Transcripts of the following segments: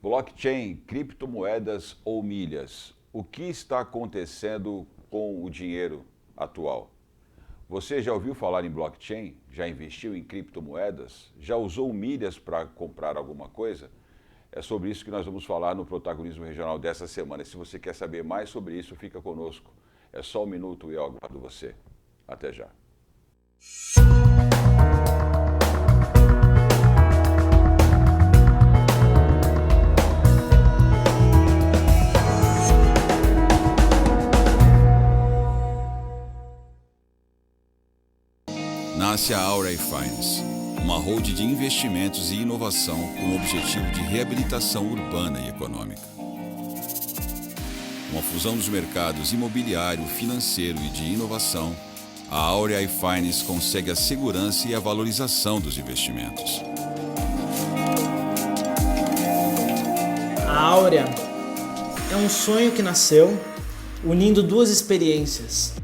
Blockchain, criptomoedas ou milhas? O que está acontecendo com o dinheiro atual? Você já ouviu falar em blockchain? Já investiu em criptomoedas? Já usou milhas para comprar alguma coisa? É sobre isso que nós vamos falar no Protagonismo Regional dessa semana. Se você quer saber mais sobre isso, fica conosco. É só um minuto e eu aguardo você. Até já. Nasce a Aurea Finance, uma holding de investimentos e inovação com o objetivo de reabilitação urbana e econômica. Com a fusão dos mercados imobiliário, financeiro e de inovação, a Aurea Finance consegue a segurança e a valorização dos investimentos. A Aurea é um sonho que nasceu unindo duas experiências.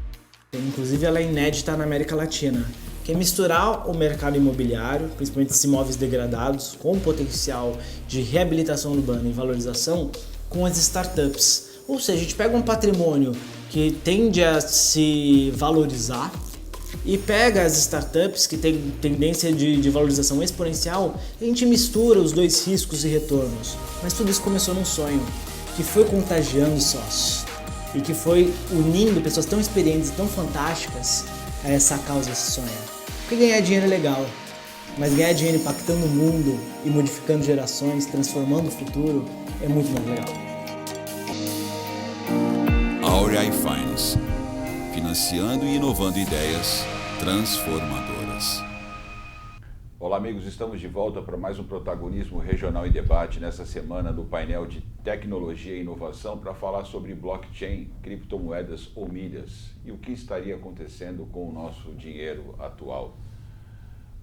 Inclusive ela é inédita na América Latina, que é misturar o mercado imobiliário, principalmente esses imóveis degradados, com potencial de reabilitação urbana e valorização, com as startups. Ou seja, a gente pega um patrimônio que tende a se valorizar e pega as startups que têm tendência de valorização exponencial e a gente mistura os dois riscos e retornos. Mas tudo isso começou num sonho, que foi contagiando os sócios e que foi unindo pessoas tão experientes e tão fantásticas a essa causa, esse sonho. Porque ganhar dinheiro é legal, mas ganhar dinheiro impactando o mundo e modificando gerações, transformando o futuro, é muito mais legal. Aurea Finance, financiando e inovando ideias transformadoras. Olá amigos, estamos de volta para mais um Protagonismo Regional em Debate nessa semana do painel de Tecnologia e Inovação para falar sobre blockchain, criptomoedas ou milhas e o que estaria acontecendo com o nosso dinheiro atual.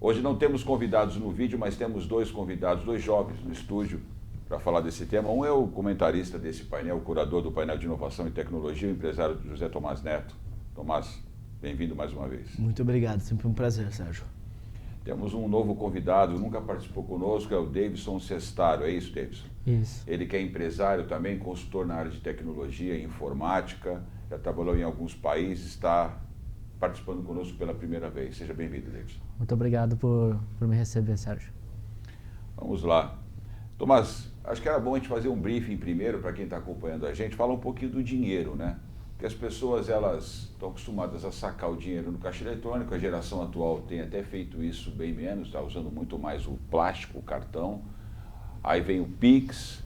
Hoje não temos convidados no vídeo, mas temos dois convidados, dois jovens no estúdio para falar desse tema. Um é o comentarista desse painel, o curador do painel de Inovação e Tecnologia, o empresário José Tomás Neto. Tomás, bem-vindo mais uma vez. Muito obrigado, sempre um prazer, Sérgio. Temos um novo convidado, nunca participou conosco, é o Davidson Sestaro, é isso, Davidson? Isso. Ele que é empresário também, consultor na área de tecnologia e informática, já trabalhou em alguns países, está participando conosco pela primeira vez. Seja bem-vindo, Davidson. Muito obrigado por me receber, Sérgio. Vamos lá. Tomás, acho que era bom a gente fazer um briefing primeiro para quem está acompanhando a gente, falar um pouquinho do dinheiro, né? Porque as pessoas elas estão acostumadas a sacar o dinheiro no caixa eletrônico, a geração atual tem até feito isso bem menos, está usando muito mais o plástico, o cartão, aí vem o Pix,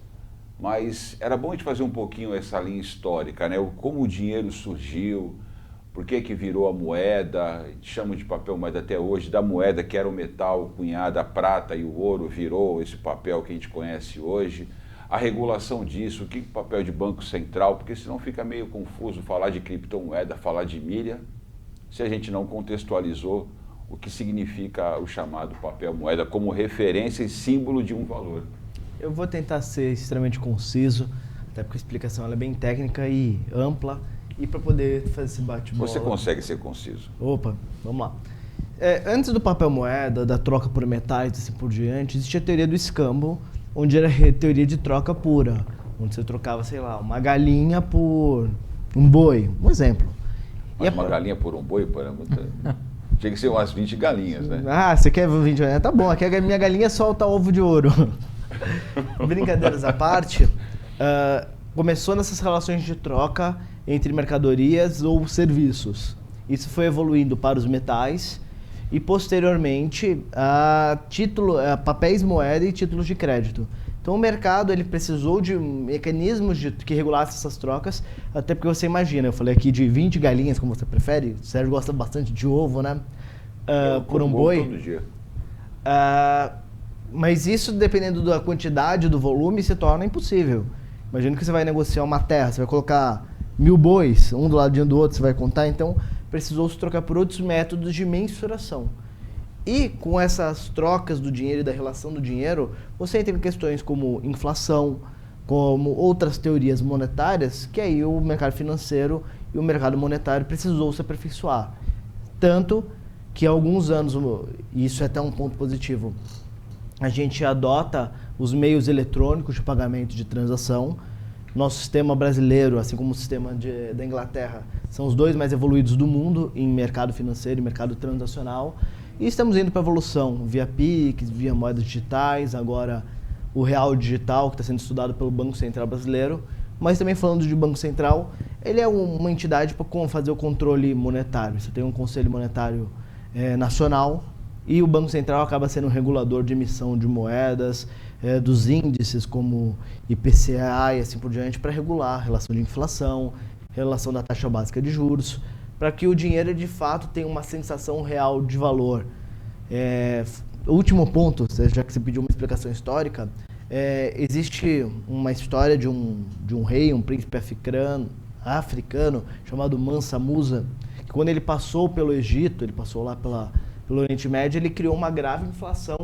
mas era bom a gente fazer um pouquinho essa linha histórica, né? Como o dinheiro surgiu, por que virou a moeda, a gente chama de papel moeda até hoje, da moeda que era o metal cunhado, a prata e o ouro virou esse papel que a gente conhece hoje. A regulação disso, o que é o papel de banco central, porque senão fica meio confuso falar de criptomoeda, falar de milha, se a gente não contextualizou o que significa o chamado papel moeda como referência e símbolo de um valor. Eu vou tentar ser extremamente conciso, até porque a explicação ela é bem técnica e ampla, e para poder fazer esse bate-bola... Você consegue ser conciso. Opa, vamos lá. Antes do papel moeda, da troca por metais e assim por diante, existia a teoria do escambo, onde era a teoria de troca pura, onde você trocava, sei lá, uma galinha por um boi, um exemplo. Mas uma galinha por um boi, tinha que ser umas 20 galinhas, né? Ah, você quer 20 galinhas? Tá bom, aqui a minha galinha solta ovo de ouro. Brincadeiras à parte, começou nessas relações de troca entre mercadorias ou serviços. Isso foi evoluindo para os metais, e posteriormente a papéis moeda e títulos de crédito. Então o mercado ele precisou de mecanismos que regulassem essas trocas, até porque você imagina, eu falei aqui de 20 galinhas, como você prefere, o Sérgio gosta bastante de ovo, né? Por um boi. Todo dia. Mas isso, dependendo da quantidade, do volume, se torna impossível. Imagina que você vai negociar uma terra, você vai colocar 1000 bois, um do ladinho do outro, você vai contar, então precisou se trocar por outros métodos de mensuração. E com essas trocas do dinheiro e da relação do dinheiro, você tem questões como inflação, como outras teorias monetárias, que aí o mercado financeiro e o mercado monetário precisou se aperfeiçoar. Tanto que há alguns anos, e isso é até um ponto positivo, a gente adota os meios eletrônicos de pagamento de transação. Nosso sistema brasileiro, assim como o sistema da Inglaterra, são os dois mais evoluídos do mundo em mercado financeiro e mercado transacional. E estamos indo para a evolução via Pix, via moedas digitais, agora o real digital, que está sendo estudado pelo Banco Central brasileiro. Mas também falando de Banco Central, ele é uma entidade para fazer o controle monetário. Você tem um Conselho Monetário Nacional e o Banco Central acaba sendo um regulador de emissão de moedas, dos índices como IPCA e assim por diante, para regular a relação de inflação, relação da taxa básica de juros, para que o dinheiro de fato tenha uma sensação real de valor. O último ponto, já que você pediu uma explicação histórica, existe uma história de um rei, um príncipe africano chamado Mansa Musa, que quando ele passou pelo Egito, ele passou lá pelo Oriente Médio, ele criou uma grave inflação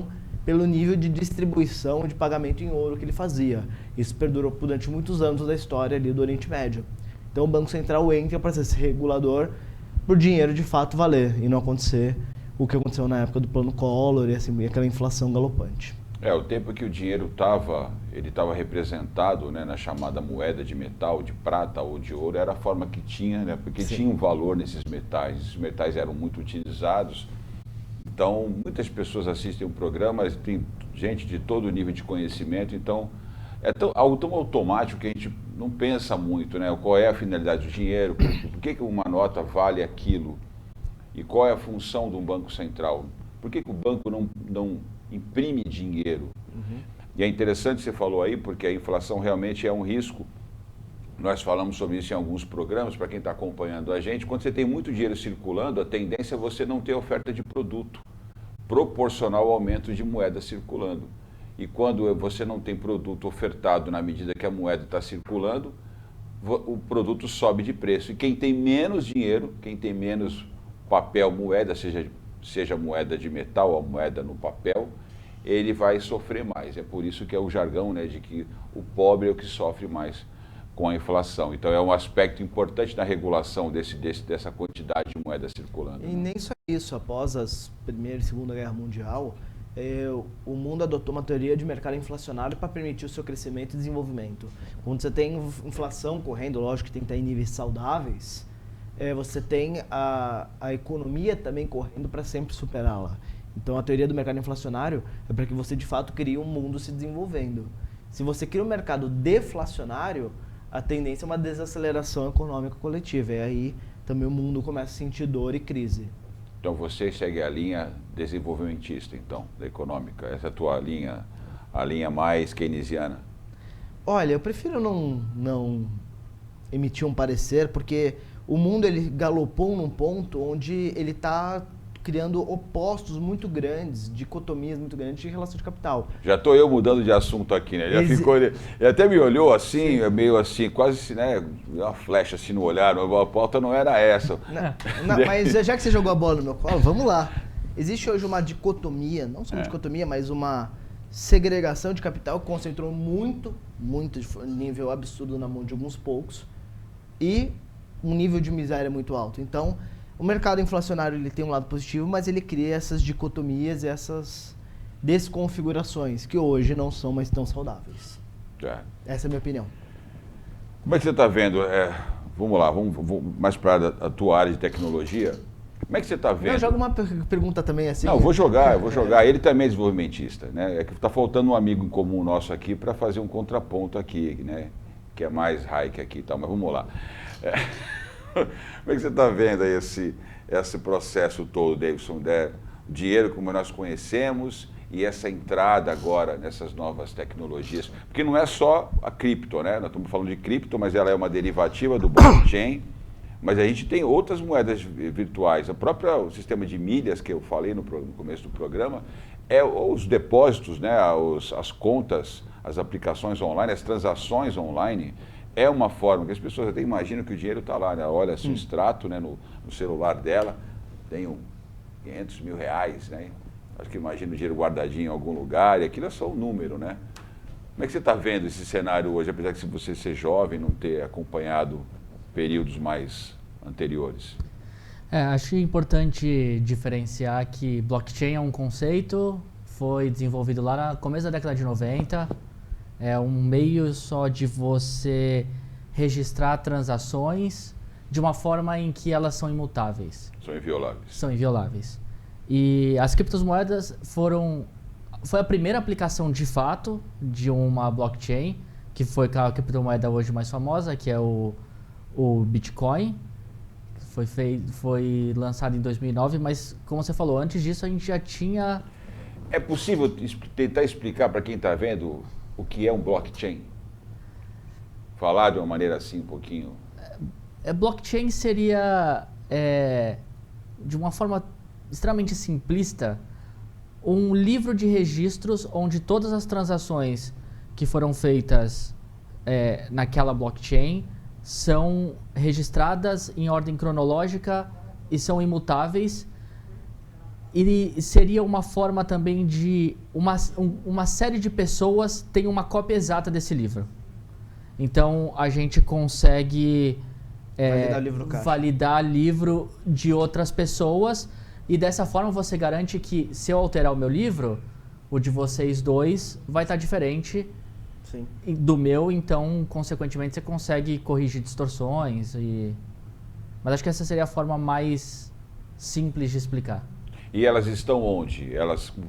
pelo nível de distribuição de pagamento em ouro que ele fazia. Isso perdurou durante muitos anos da história ali do Oriente Médio. Então o Banco Central entra para ser esse regulador por dinheiro de fato valer e não acontecer o que aconteceu na época do Plano Collor e assim, aquela inflação galopante. O tempo que o dinheiro estava representado, né, na chamada moeda de metal, de prata ou de ouro, era a forma que tinha, né, porque Sim. tinha um valor nesses metais. Esses metais eram muito utilizados. Então, muitas pessoas assistem o programa, tem gente de todo nível de conhecimento, então é algo tão automático que a gente não pensa muito, né? Qual é a finalidade do dinheiro, por que uma nota vale aquilo e qual é a função de um banco central, por que o banco não imprime dinheiro. E é interessante você falou aí, porque a inflação realmente é um risco. Nós falamos sobre isso em alguns programas, para quem está acompanhando a gente. Quando você tem muito dinheiro circulando, a tendência é você não ter oferta de produto, proporcional ao aumento de moeda circulando. E quando você não tem produto ofertado na medida que a moeda está circulando, o produto sobe de preço. E quem tem menos dinheiro, quem tem menos papel, moeda, seja moeda de metal ou moeda no papel, ele vai sofrer mais. É por isso que é o jargão, né, de que o pobre é o que sofre mais com a inflação. Então é um aspecto importante na regulação dessa quantidade de moeda circulando. E nem só isso, após a Primeira e Segunda Guerra Mundial, o mundo adotou uma teoria de mercado inflacionário para permitir o seu crescimento e desenvolvimento. Quando você tem inflação correndo, lógico que tem que estar em níveis saudáveis, você tem a economia também correndo para sempre superá-la. Então a teoria do mercado inflacionário é para que você de fato crie um mundo se desenvolvendo. Se você cria um mercado deflacionário, a tendência é uma desaceleração econômica coletiva. E aí também o mundo começa a sentir dor e crise. Então você segue a linha desenvolvimentista, então, da econômica. Essa é a tua linha, a linha mais keynesiana? Olha, eu prefiro não emitir um parecer, porque o mundo ele galopou num ponto onde ele está criando opostos muito grandes, dicotomias muito grandes de relação de capital. Já estou eu mudando de assunto aqui, né? Ele até me olhou assim, sim, meio assim, quase, né, uma flecha assim no olhar, a pauta não era essa. Mas já que você jogou a bola no meu colo, vamos lá. Existe hoje uma dicotomia, não só uma dicotomia, mas uma segregação de capital que concentrou muito nível absurdo na mão de alguns poucos e um nível de miséria muito alto. Então, o mercado inflacionário ele tem um lado positivo, mas ele cria essas dicotomias e essas desconfigurações que hoje não são mais tão saudáveis. Essa é a minha opinião. Como é que você está vendo? Vamos lá, vamos mais para a tua área de tecnologia. Como é que você está vendo? Eu jogo uma pergunta também assim. Não, eu vou jogar. Ele também é desenvolvimentista, né? É que está faltando um amigo em comum nosso aqui para fazer um contraponto aqui, né? Que é mais high que aqui e tal, mas vamos lá. Como é que você está vendo aí esse processo todo, Davidson? Dinheiro como nós conhecemos e essa entrada agora nessas novas tecnologias. Porque não é só a cripto, né? Nós estamos falando de cripto, mas ela é uma derivativa do blockchain. Mas a gente tem outras moedas virtuais. O próprio sistema de milhas que eu falei no começo do programa, os depósitos, né? As contas, as aplicações online, as transações online. É uma forma que as pessoas até imaginam que o dinheiro está lá, né? Olha assim, o extrato, né, no celular dela, tem 500 mil reais, né? Acho que imagina o dinheiro guardadinho em algum lugar, e aquilo é só um número, né? Como é que você está vendo esse cenário hoje, apesar de você ser jovem, não ter acompanhado períodos mais anteriores? Acho importante diferenciar que blockchain é um conceito, foi desenvolvido lá no começo da década de 90. É um meio só de você registrar transações de uma forma em que elas são imutáveis. São invioláveis. São invioláveis. E as criptomoedas foi a primeira aplicação de fato de uma blockchain, que foi a criptomoeda hoje mais famosa, que é o Bitcoin. Foi lançado em 2009, mas como você falou, antes disso a gente já tinha... É possível tentar explicar para quem está vendo o que é um blockchain? Falar de uma maneira assim um pouquinho... Blockchain seria, de uma forma extremamente simplista, um livro de registros onde todas as transações que foram feitas naquela blockchain são registradas em ordem cronológica e são imutáveis. E seria uma forma também de uma série de pessoas tem uma cópia exata desse livro. Então a gente consegue validar livro de outras pessoas, e dessa forma você garante que se eu alterar o meu livro, o de vocês dois vai estar diferente Sim. do meu, então consequentemente você consegue corrigir distorções. Mas acho que essa seria a forma mais simples de explicar. E elas estão onde?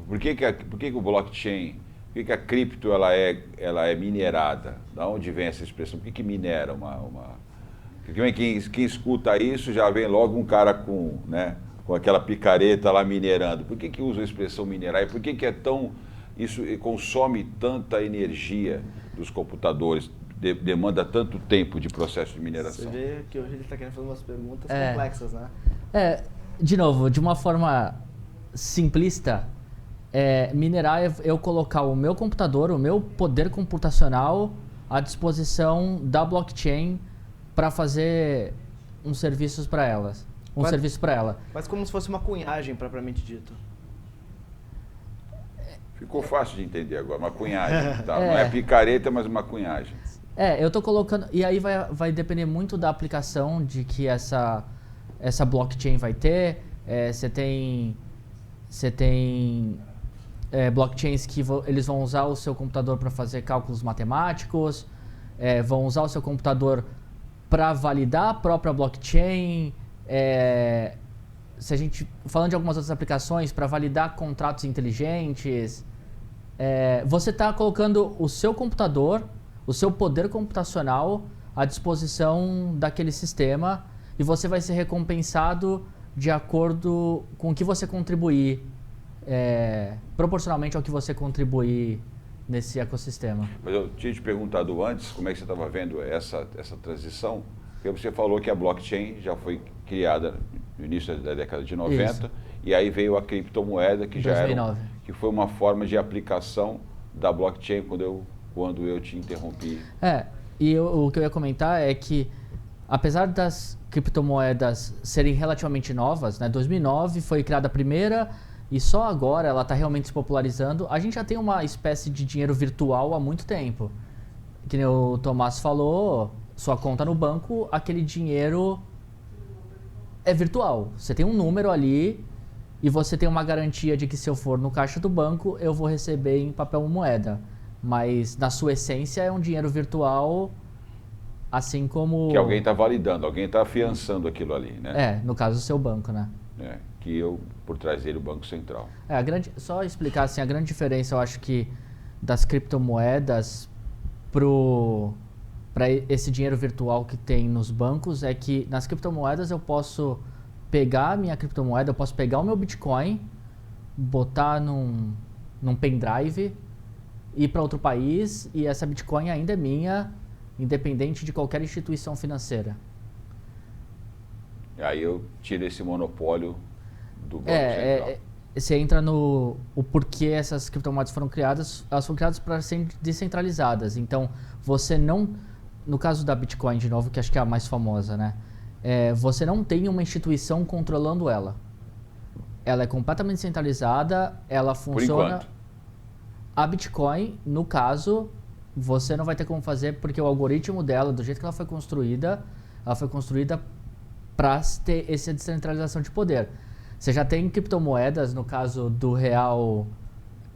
Por que o blockchain, por que a cripto ela é minerada? Da onde vem essa expressão? Por que minera Quem escuta isso já vem logo um cara com aquela picareta lá minerando. Por que usa a expressão minerar? E por que isso consome tanta energia dos computadores, demanda tanto tempo de processo de mineração? Você vê que hoje ele está querendo fazer umas perguntas complexas, né? De novo, de uma forma simplista, minerar é eu colocar o meu computador, o meu poder computacional à disposição da blockchain para fazer serviço para ela. Mas como se fosse uma cunhagem, propriamente dito. Ficou fácil de entender agora, uma cunhagem. Tá? Não é picareta, mas uma cunhagem. Eu estou colocando... E aí vai depender muito da aplicação de que essa blockchain vai ter. Você tem blockchains que eles vão usar o seu computador para fazer cálculos matemáticos, vão usar o seu computador para validar a própria blockchain, se a gente falando de algumas outras aplicações, para validar contratos inteligentes. Você está colocando o seu computador, o seu poder computacional à disposição daquele sistema, e você vai ser recompensado de acordo com o que você contribuir, proporcionalmente ao que você contribuir nesse ecossistema. Mas eu tinha te perguntado antes como é que você estava vendo essa transição, porque você falou que a blockchain já foi criada no início da década de 90, isso. E aí veio a criptomoeda, que 2009. que foi uma forma de aplicação da blockchain quando eu te interrompi. O que eu ia comentar é que, apesar das criptomoedas serem relativamente novas, 2009 foi criada a primeira e só agora ela está realmente se popularizando, a gente já tem uma espécie de dinheiro virtual há muito tempo. Que nem o Tomás falou, sua conta no banco, aquele dinheiro é virtual. Você tem um número ali e você tem uma garantia de que se eu for no caixa do banco, eu vou receber em papel moeda. Mas na sua essência é um dinheiro virtual, assim como... Que alguém está validando, alguém está afiançando aquilo ali, né? No caso do seu banco, né? Que por trás dele o Banco Central. Só explicar assim, a grande diferença, eu acho que das criptomoedas para esse dinheiro virtual que tem nos bancos é que nas criptomoedas eu posso pegar a minha criptomoeda, eu posso pegar o meu Bitcoin, botar num pendrive, ir para outro país e essa Bitcoin ainda é minha, independente de qualquer instituição financeira. Aí eu tiro esse monopólio do Banco Central. Você entra no porquê essas criptomoedas foram criadas. Elas foram criadas para serem descentralizadas. Então, você não... No caso da Bitcoin, de novo, que acho que é a mais famosa, né? Você não tem uma instituição controlando ela. Ela é completamente centralizada, ela funciona... Por enquanto. A Bitcoin, no caso, você não vai ter como fazer, porque o algoritmo dela, do jeito que ela foi construída para ter essa descentralização de poder. Você já tem criptomoedas, no caso do real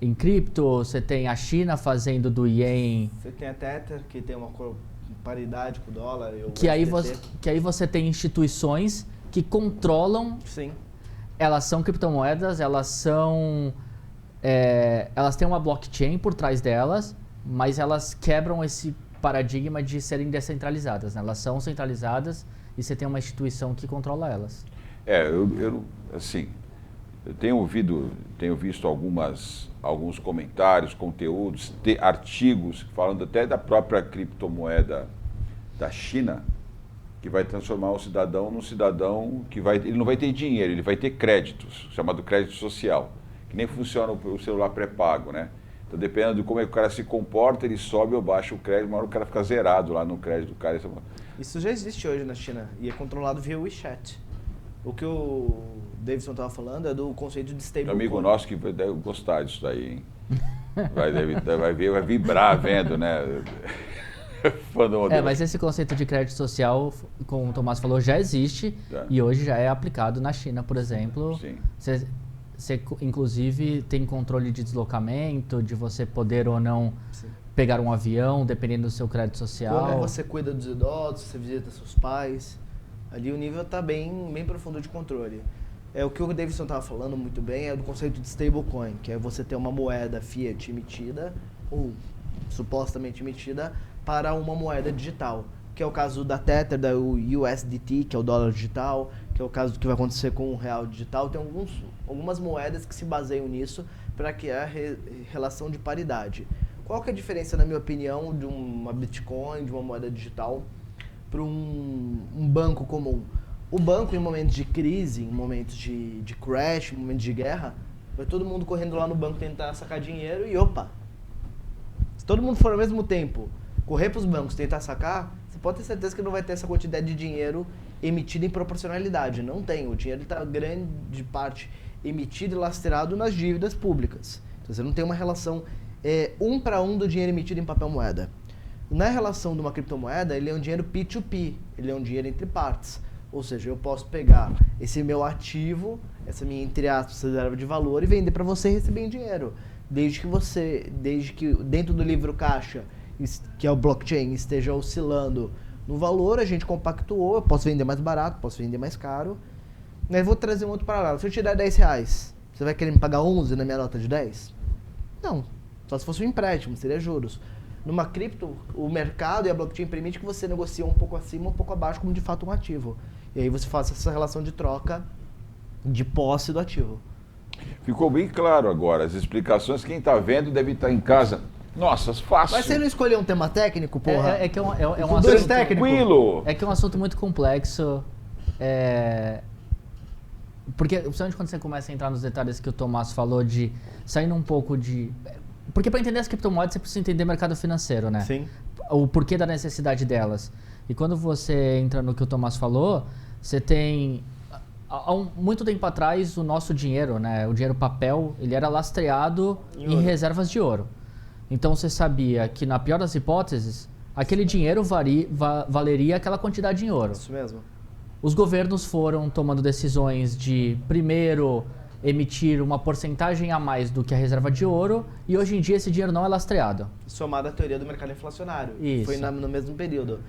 em cripto, você tem a China fazendo do Yen, Você tem a Tether, que tem uma paridade com o dólar. E o que aí USDT. você tem instituições que controlam, Sim. elas são criptomoedas, elas têm uma blockchain por trás delas, mas elas quebram esse paradigma de serem descentralizadas, né? Elas são centralizadas e você tem uma instituição que controla elas. Eu tenho visto alguns comentários, conteúdos, artigos falando até da própria criptomoeda da China, que vai transformar o cidadão num cidadão que ele não vai ter dinheiro, ele vai ter créditos, chamado crédito social, que nem funciona o celular pré-pago, né? Então, dependendo de como é que o cara se comporta, ele sobe ou baixa o crédito, mas o cara fica zerado lá no crédito do cara. Isso já existe hoje na China e é controlado via WeChat. O que o Davidson estava falando é do conceito de stablecoin. Um amigo nosso que deve gostar disso daí, hein? Vai vibrar vendo, né? Mas esse conceito de crédito social, como o Tomás falou, já existe e hoje já é aplicado na China, por exemplo. Sim. Você, inclusive, tem controle de deslocamento, de você poder ou não pegar um avião, dependendo do seu crédito social. Como você cuida dos idosos, você visita seus pais. Ali o nível está bem profundo de controle. O que o Davidson estava falando muito bem é do conceito de stablecoin, que é você ter uma moeda fiat emitida, ou supostamente emitida, para uma moeda digital. Que é o caso da Tether, da USDT, que é o dólar digital, que é o caso do que vai acontecer com o real digital. Tem algumas moedas que se baseiam nisso para criar relação de paridade. Qual que é a diferença, na minha opinião, de uma Bitcoin, de uma moeda digital, para um banco comum? O banco, em momentos de crise, em momentos de crash, em momentos de guerra, vai todo mundo correndo lá no banco tentar sacar dinheiro e opa! Se todo mundo for ao mesmo tempo correr para os bancos tentar sacar, você pode ter certeza que não vai ter essa quantidade de dinheiro emitida em proporcionalidade. Não tem. O dinheiro está grande parte emitido e lastreado nas dívidas públicas. Então você não tem uma relação 1 para 1 do dinheiro emitido em papel moeda. Na relação de uma criptomoeda, ele é um dinheiro P2P, ele é um dinheiro entre partes. Ou seja, eu posso pegar esse meu ativo, essa minha, entre aspas, reserva de valor e vender para você e receber em dinheiro. Desde que dentro do livro caixa, que é o blockchain, esteja oscilando no valor, a gente compactuou, eu posso vender mais barato, posso vender mais caro. Mas vou trazer um outro paralelo. Se eu te der R$10, você vai querer me pagar 11 na minha nota de 10? Não. Só se fosse um empréstimo, seria juros. Numa cripto, o mercado e a blockchain permite que você negocie um pouco acima, um pouco abaixo, como de fato um ativo. E aí você faça essa relação de troca de posse do ativo. Ficou bem claro agora. As explicações, quem está vendo deve estar em casa. Nossa, fácil. Mas você não escolheu um tema técnico, porra? É que é um Com dois assunto técnicos. Tranquilo. É que é um assunto muito complexo. Porque, principalmente quando você começa a entrar nos detalhes que o Tomás falou, de saindo um pouco de... Porque para entender as criptomoedas, você precisa entender mercado financeiro, né? Sim. O porquê da necessidade delas. E quando você entra no que o Tomás falou, você tem... Há muito tempo atrás, o nosso dinheiro, né, o dinheiro papel, ele era lastreado em reservas de ouro. Então você sabia que, na pior das hipóteses, aquele dinheiro valeria aquela quantidade em ouro. Isso mesmo. Os governos foram tomando decisões de, primeiro, emitir uma porcentagem a mais do que a reserva de ouro, e hoje em dia esse dinheiro não é lastreado. Somado à teoria do mercado inflacionário. Isso. Foi no mesmo período.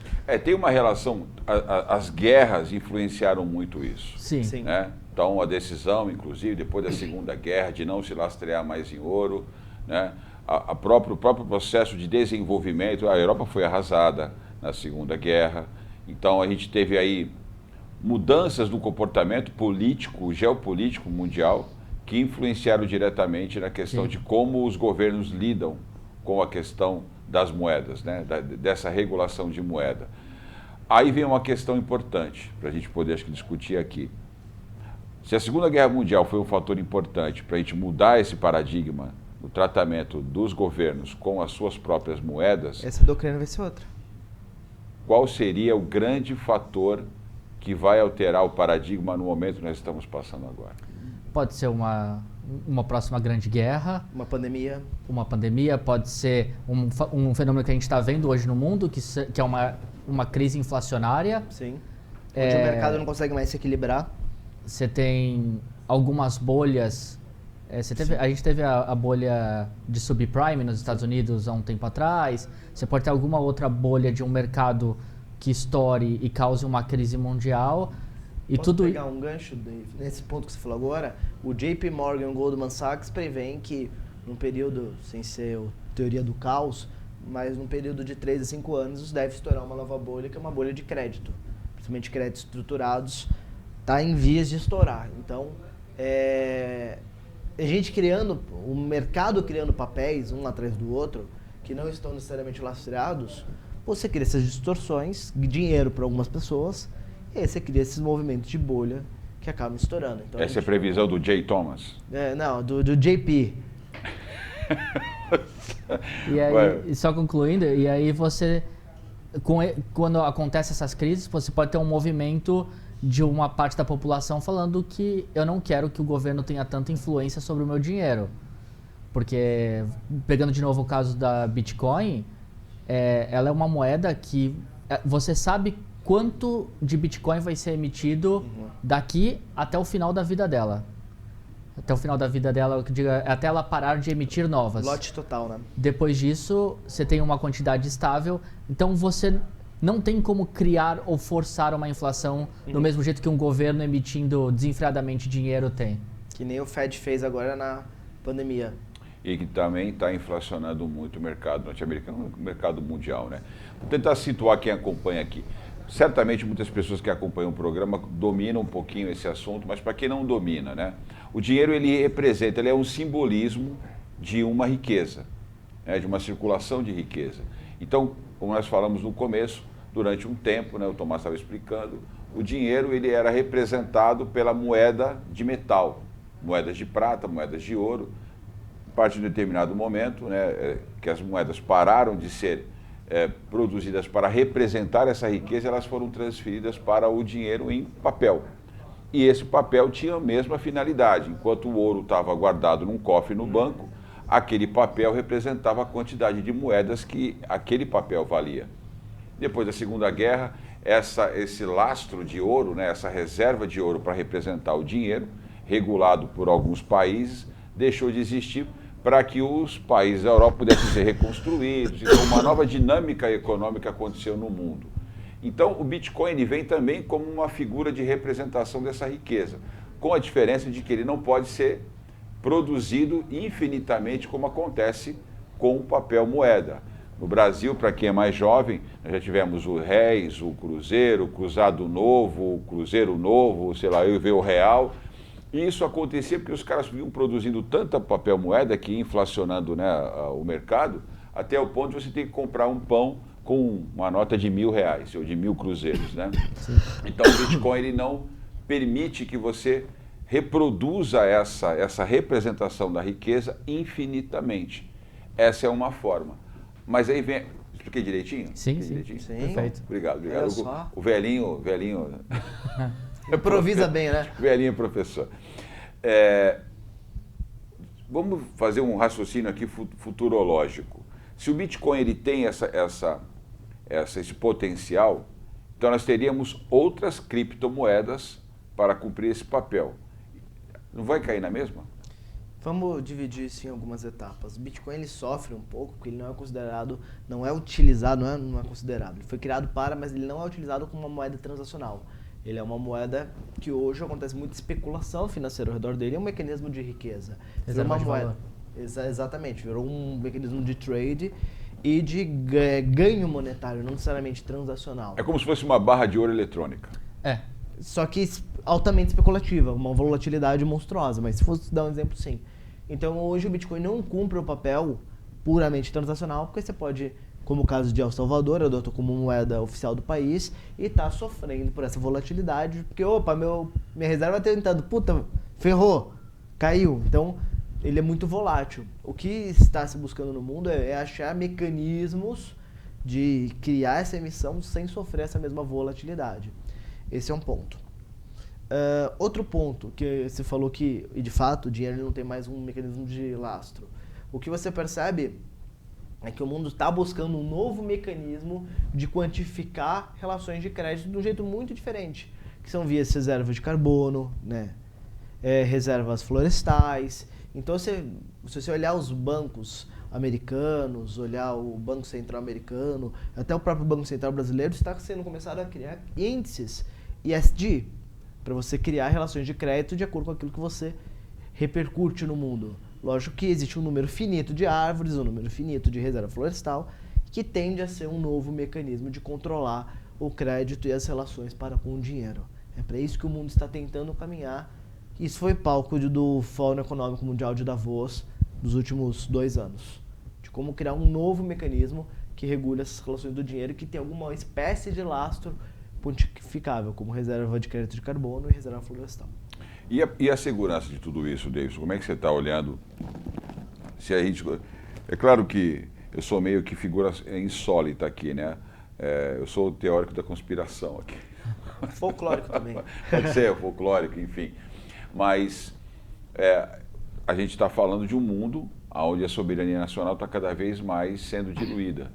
Tem uma relação, as guerras influenciaram muito isso. Sim. Sim. Né? Então, a decisão, inclusive, depois da Segunda Guerra, de não se lastrear mais em ouro, né? O próprio processo de desenvolvimento, a Europa foi arrasada na Segunda Guerra, então a gente teve aí mudanças no comportamento político, geopolítico mundial, que influenciaram diretamente na questão de como os governos lidam com a questão das moedas, né? Dessa regulação de moeda. Aí vem uma questão importante para a gente poder, acho que, discutir aqui. Se a Segunda Guerra Mundial foi um fator importante para a gente mudar esse paradigma no tratamento dos governos com as suas próprias moedas, Essa doutrina vai ser outra. qual seria o grande fator que vai alterar o paradigma no momento que nós estamos passando agora? Pode ser uma próxima grande guerra, Uma pandemia. uma pandemia, pode ser um fenômeno que a gente está vendo hoje no mundo, que é uma crise inflacionária. Sim. Onde o mercado não consegue mais se equilibrar. Você tem algumas bolhas A gente teve a bolha de subprime nos Estados Unidos há um tempo atrás. Você pode ter alguma outra bolha de um mercado que estoure e cause uma crise mundial. E Posso tudo pegar um gancho nesse ponto que você falou agora? O JP Morgan e o Goldman Sachs preveem que num período, sem ser teoria do caos, mas num período de 3 a 5 anos deve estourar uma nova bolha, que é uma bolha de crédito. Principalmente créditos estruturados, está em vias de estourar. Então, a gente criando, o mercado criando papéis um atrás do outro, que não estão necessariamente lastreados, você cria essas distorções, dinheiro para algumas pessoas, e aí você cria esses movimentos de bolha que acabam estourando. Então, Essa é a previsão do Jay Thomas. Não, do JP. E aí, só concluindo, e aí você, quando acontecem essas crises, você pode ter um movimento de uma parte da população falando que eu não quero que o governo tenha tanta influência sobre o meu dinheiro. Porque, pegando de novo o caso da Bitcoin, ela é uma moeda que você sabe quanto de Bitcoin vai ser emitido daqui até o final da vida dela. Até o final da vida dela, eu digo, até ela parar de emitir novas. Lote total, né? Depois disso, você tem uma quantidade estável, então você não tem como criar ou forçar uma inflação do mesmo jeito que um governo emitindo desenfreadamente dinheiro tem. Que nem o Fed fez agora na pandemia. E que também está inflacionando muito o mercado norte-americano, o mercado mundial, né? Vou tentar situar quem acompanha aqui. Certamente muitas pessoas que acompanham o programa dominam um pouquinho esse assunto, mas para quem não domina, né? O dinheiro, ele representa, ele é um simbolismo de uma riqueza, né? De uma circulação de riqueza. Então, como nós falamos no começo, durante um tempo, né, o Tomás estava explicando, o dinheiro ele era representado pela moeda de metal, moedas de prata, moedas de ouro. A partir de um determinado momento, né, que as moedas pararam de ser produzidas para representar essa riqueza, elas foram transferidas para o dinheiro em papel. E esse papel tinha a mesma finalidade. Enquanto o ouro estava guardado num cofre no banco, aquele papel representava a quantidade de moedas que aquele papel valia. Depois da Segunda Guerra, esse lastro de ouro, né, essa reserva de ouro para representar o dinheiro, regulado por alguns países, deixou de existir para que os países da Europa pudessem ser reconstruídos. Então, uma nova dinâmica econômica aconteceu no mundo. Então, o Bitcoin ele vem também como uma figura de representação dessa riqueza, com a diferença de que ele não pode ser produzido infinitamente como acontece com o papel moeda. No Brasil, para quem é mais jovem, nós já tivemos o Réis, o Cruzeiro, o Cruzado Novo, o Cruzeiro Novo, sei lá, eu ver o Real. E isso acontecia porque os caras vinham produzindo tanta papel moeda que ia inflacionando, né, o mercado, até o ponto de você ter que comprar um pão com uma nota de R$1.000 ou de 1.000 cruzeiros, né? Sim. Então o Bitcoin ele não permite que você reproduza essa representação da riqueza infinitamente. Essa é uma forma. Mas aí vem... Expliquei direitinho? Sim, Sim. Perfeito. Obrigado. Só. O velhinho... Improvisa bem, né? Velhinho professor. Vamos fazer um raciocínio aqui futurológico. Se o Bitcoin ele tem esse potencial, então nós teríamos outras criptomoedas para cumprir esse papel. Não vai cair na mesma? Vamos dividir isso em algumas etapas. O Bitcoin ele sofre um pouco porque ele não é considerado, não é utilizado, não é considerado. Ele foi criado mas ele não é utilizado como uma moeda transacional. Ele é uma moeda que hoje acontece muita especulação financeira ao redor dele, é um mecanismo de riqueza. Virou uma moeda. Exatamente, virou um mecanismo de trade e de ganho monetário, não necessariamente transacional. É como se fosse uma barra de ouro eletrônica. Só que altamente especulativa, uma volatilidade monstruosa, mas se fosse dar um exemplo, sim. Então hoje o Bitcoin não cumpre o papel puramente transacional, porque você pode, como o caso de El Salvador, adotou como moeda oficial do país e está sofrendo por essa volatilidade, porque minha reserva está tentando, ferrou, caiu. Então ele é muito volátil. O que está se buscando no mundo é achar mecanismos de criar essa emissão sem sofrer essa mesma volatilidade. Esse é um ponto. Outro ponto, que você falou que, e de fato, o dinheiro não tem mais um mecanismo de lastro. O que você percebe é que o mundo está buscando um novo mecanismo de quantificar relações de crédito de um jeito muito diferente, que são via reservas de carbono, né? Reservas florestais, Então, se você olhar os bancos americanos, olhar o Banco Central americano, até o próprio Banco Central brasileiro, está sendo começado a criar índices ESG, para você criar relações de crédito de acordo com aquilo que você repercute no mundo. Lógico que existe um número finito de árvores, um número finito de reserva florestal, que tende a ser um novo mecanismo de controlar o crédito e as relações para com o dinheiro. É para isso que o mundo está tentando caminhar. Isso foi palco do Fórum Econômico Mundial de Davos dos últimos 2 anos. De como criar um novo mecanismo que regule essas relações do dinheiro e que tem alguma espécie de lastro pontificável, como reserva de crédito de carbono e reserva florestal. E a segurança de tudo isso, Davidson? Como é que você está olhando? Se a gente... É claro que eu sou meio que figura insólita aqui, né? Eu sou o teórico da conspiração aqui. Folclórico também. Pode ser, folclórico, enfim. Mas a gente está falando de um mundo onde a soberania nacional está cada vez mais sendo diluída.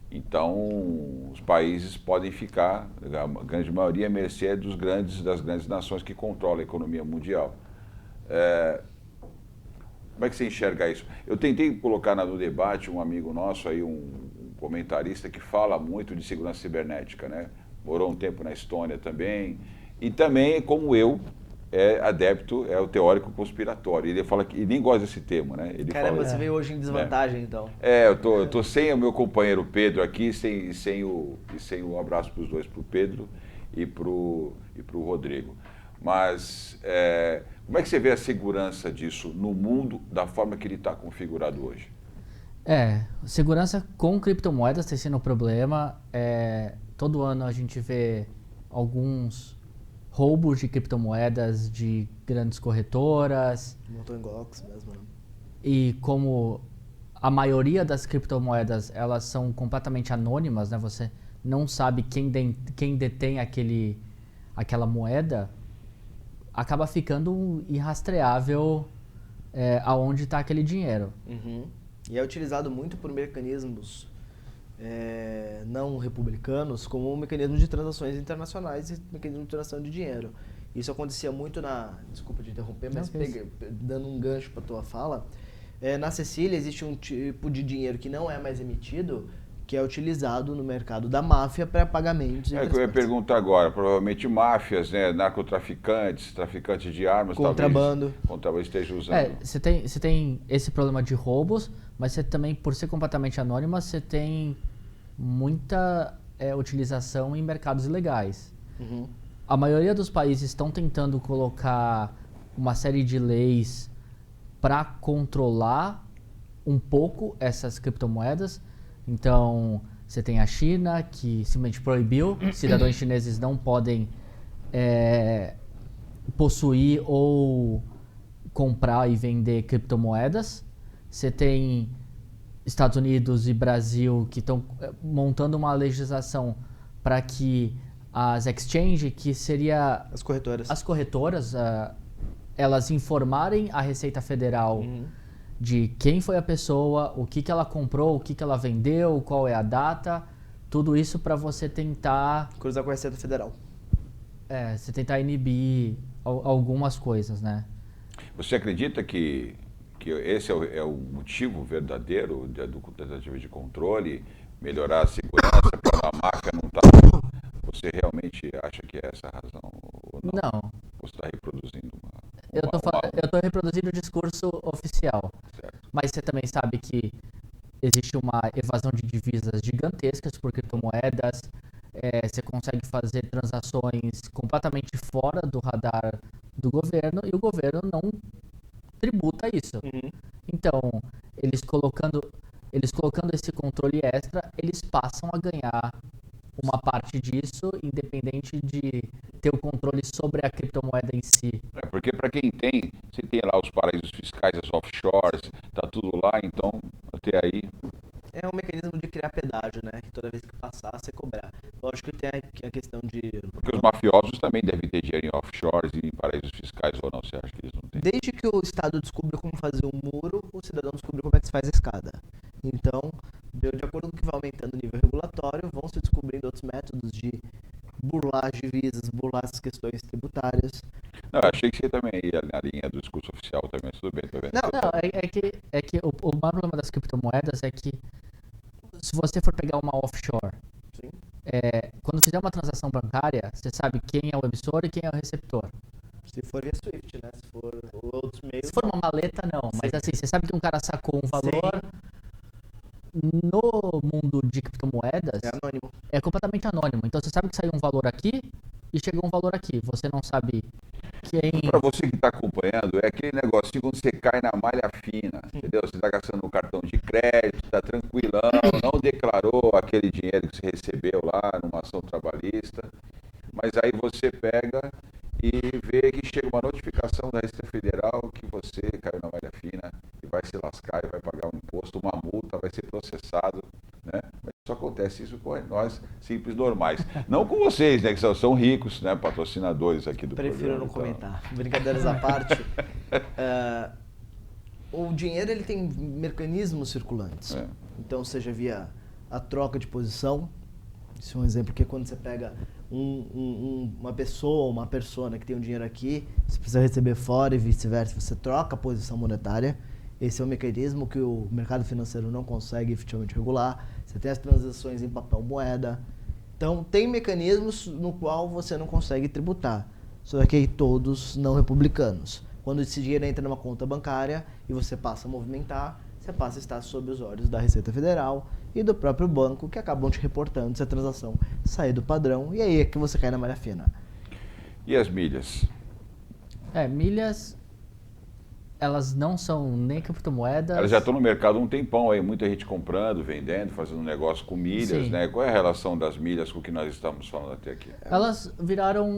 Então, os países podem ficar, a grande maioria, à mercê das grandes nações que controlam a economia mundial. Como é que você enxerga isso? Eu tentei colocar no debate um amigo nosso, aí, um comentarista que fala muito de segurança cibernética, né? Morou um tempo na Estônia também, e também, como eu, é o teórico conspiratório. Ele fala que nem gosta desse termo, né? Ele Caramba, fala, você veio hoje em desvantagem, então. eu tô sem o meu companheiro Pedro aqui, sem o abraço para os dois, para o Pedro e para o Rodrigo. Mas como é que você vê a segurança disso no mundo da forma que ele está configurado hoje? Segurança com criptomoedas tem sido um problema. Todo ano a gente vê alguns roubos de criptomoedas de grandes corretoras. Montou em Gox mesmo, né? E como a maioria das criptomoedas, elas são completamente anônimas, né? Você não sabe quem detém aquela moeda, acaba ficando irrastreável aonde está aquele dinheiro. Uhum. E é utilizado muito por mecanismos não republicanos como um mecanismo de transações internacionais e mecanismo de transação de dinheiro. Isso acontecia muito desculpa te interromper, mas dando um gancho para a tua fala, na Sicília existe um tipo de dinheiro que não é mais emitido, que é utilizado no mercado da máfia para pagamentos. Que eu ia perguntar agora, provavelmente máfias, né, narcotraficantes, traficantes de armas, contrabando. Talvez esteja usando. Você tem esse problema de roubos, mas você também, por ser completamente anônima, você tem muita utilização em mercados ilegais. Uhum. A maioria dos países estão tentando colocar uma série de leis para controlar um pouco essas criptomoedas. Então, você tem a China, que simplesmente proibiu, cidadãos chineses não podem possuir ou comprar e vender criptomoedas. Você tem Estados Unidos e Brasil que estão montando uma legislação para que as exchanges, que seria as corretoras, elas informarem a Receita Federal de quem foi a pessoa, o que ela comprou, o que ela vendeu, qual é a data, tudo isso para você tentar... cruzar com a Receita Federal. Você tentar inibir algumas coisas, né? Você acredita que esse é o motivo verdadeiro da tentativa de controle, melhorar a segurança para a máfia não estar... Você realmente acha que é essa a razão ou não? Não. Você está reproduzindo Eu estou reproduzindo o discurso oficial. Certo. Mas você também sabe que existe uma evasão de divisas gigantescas por criptomoedas. Você consegue fazer transações completamente fora do radar do governo e o governo não tributa isso. Uhum. Então, eles colocando esse controle extra, eles passam a ganhar uma parte disso, independente de ter o controle sobre a criptomoeda em si. Porque para quem tem, você tem lá os paraísos fiscais, as offshores, tá tudo lá, então até aí... É um mecanismo de criar pedágio, né? Que toda vez que passar, você cobrar. Lógico que tem a questão de... Porque os mafiosos também devem ter dinheiro em offshores e em paraísos fiscais, ou não? Você acha que eles não têm? Desde que o Estado descobriu como fazer um muro, o cidadão descobriu como é que se faz a escada. Então, de acordo com o que vai aumentando o nível regulatório, vão se descobrindo outros métodos de burlar as divisas, burlar as questões tributárias. Não, eu achei que você também ia na linha do discurso oficial também, tudo bem, tá vendo? Não, é que o maior problema das criptomoedas é que se você for pegar uma offshore, Sim. quando fizer uma transação bancária, você sabe quem é o emissor e quem é o receptor. Se for via Swift, né? Se for outros meios. Se for uma maleta, não. Mas Sim. assim, você sabe que um cara sacou um valor. No mundo de criptomoedas, É anônimo. é completamente anônimo. Então você sabe que saiu um valor aqui e chegou um valor aqui. Você não sabe quem. Para você que está acompanhando, é aquele negocinho quando você cai na malha fina, entendeu? Você está gastando no cartão de crédito, está tranquilão, não declarou aquele dinheiro que você recebeu lá numa ação trabalhista, mas aí você pega e vê que chega uma notificação da Receita Federal que você caiu na malha fina e vai se lascar e vai pagar um imposto, uma multa, vai ser processado, né? Mas só acontece isso com nós, simples, normais. Não com vocês, né, que são ricos, né, patrocinadores aqui do Prefiro programa. não comentar. Brincadeiras à parte. O dinheiro ele tem mecanismos circulantes. É. Então, seja via a troca de posição. Isso é um exemplo que quando você pega uma pessoa, uma persona que tem um dinheiro aqui, você precisa receber fora e vice-versa, você troca a posição monetária. Esse é um mecanismo que o mercado financeiro não consegue efetivamente regular. Você tem as transações em papel moeda. Então, tem mecanismos no qual você não consegue tributar. Só que todos não republicanos. Quando esse dinheiro entra numa conta bancária e você passa a movimentar, você passa a estar sob os olhos da Receita Federal e do próprio banco, que acabam te reportando se a transação sair do padrão. E aí é que você cai na malha fina. E as milhas? Milhas, elas não são nem criptomoedas. Elas já estão no mercado há um tempão aí, muita gente comprando, vendendo, fazendo negócio com milhas, Sim. né? Qual é a relação das milhas com o que nós estamos falando até aqui? Elas viraram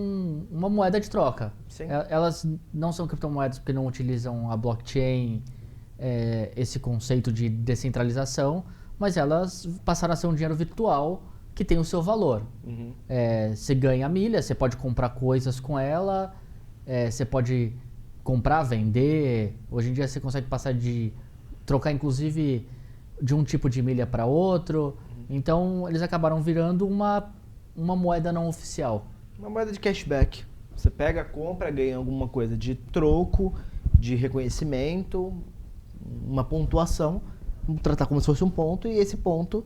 uma moeda de troca. Sim. Elas não são criptomoedas porque não utilizam a blockchain, esse conceito de descentralização, mas elas passaram a ser um dinheiro virtual que tem o seu valor. Uhum. Você ganha milha, você pode comprar coisas com ela, você pode comprar, vender. Hoje em dia você consegue trocar inclusive de um tipo de milha para outro. Então eles acabaram virando uma moeda não oficial. Uma moeda de cashback. Você pega, compra, ganha alguma coisa de troco, de reconhecimento, uma pontuação, vamos tratar como se fosse um ponto, e esse ponto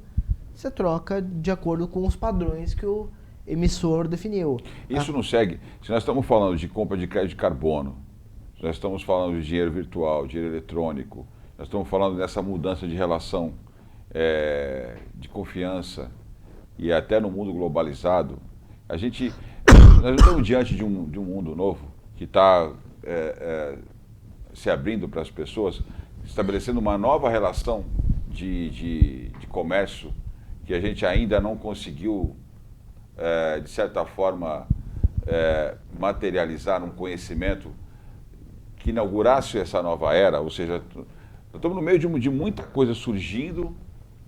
você troca de acordo com os padrões que o emissor definiu. Isso não segue. Se nós estamos falando de compra de crédito de carbono, se nós estamos falando de dinheiro virtual, dinheiro eletrônico, nós estamos falando dessa mudança de relação de confiança e até no mundo globalizado, nós não estamos diante de um mundo novo que está se abrindo para as pessoas, estabelecendo uma nova relação de comércio que a gente ainda não conseguiu, de certa forma, materializar um conhecimento que inaugurasse essa nova era. Ou seja, nós estamos no meio de muita coisa surgindo,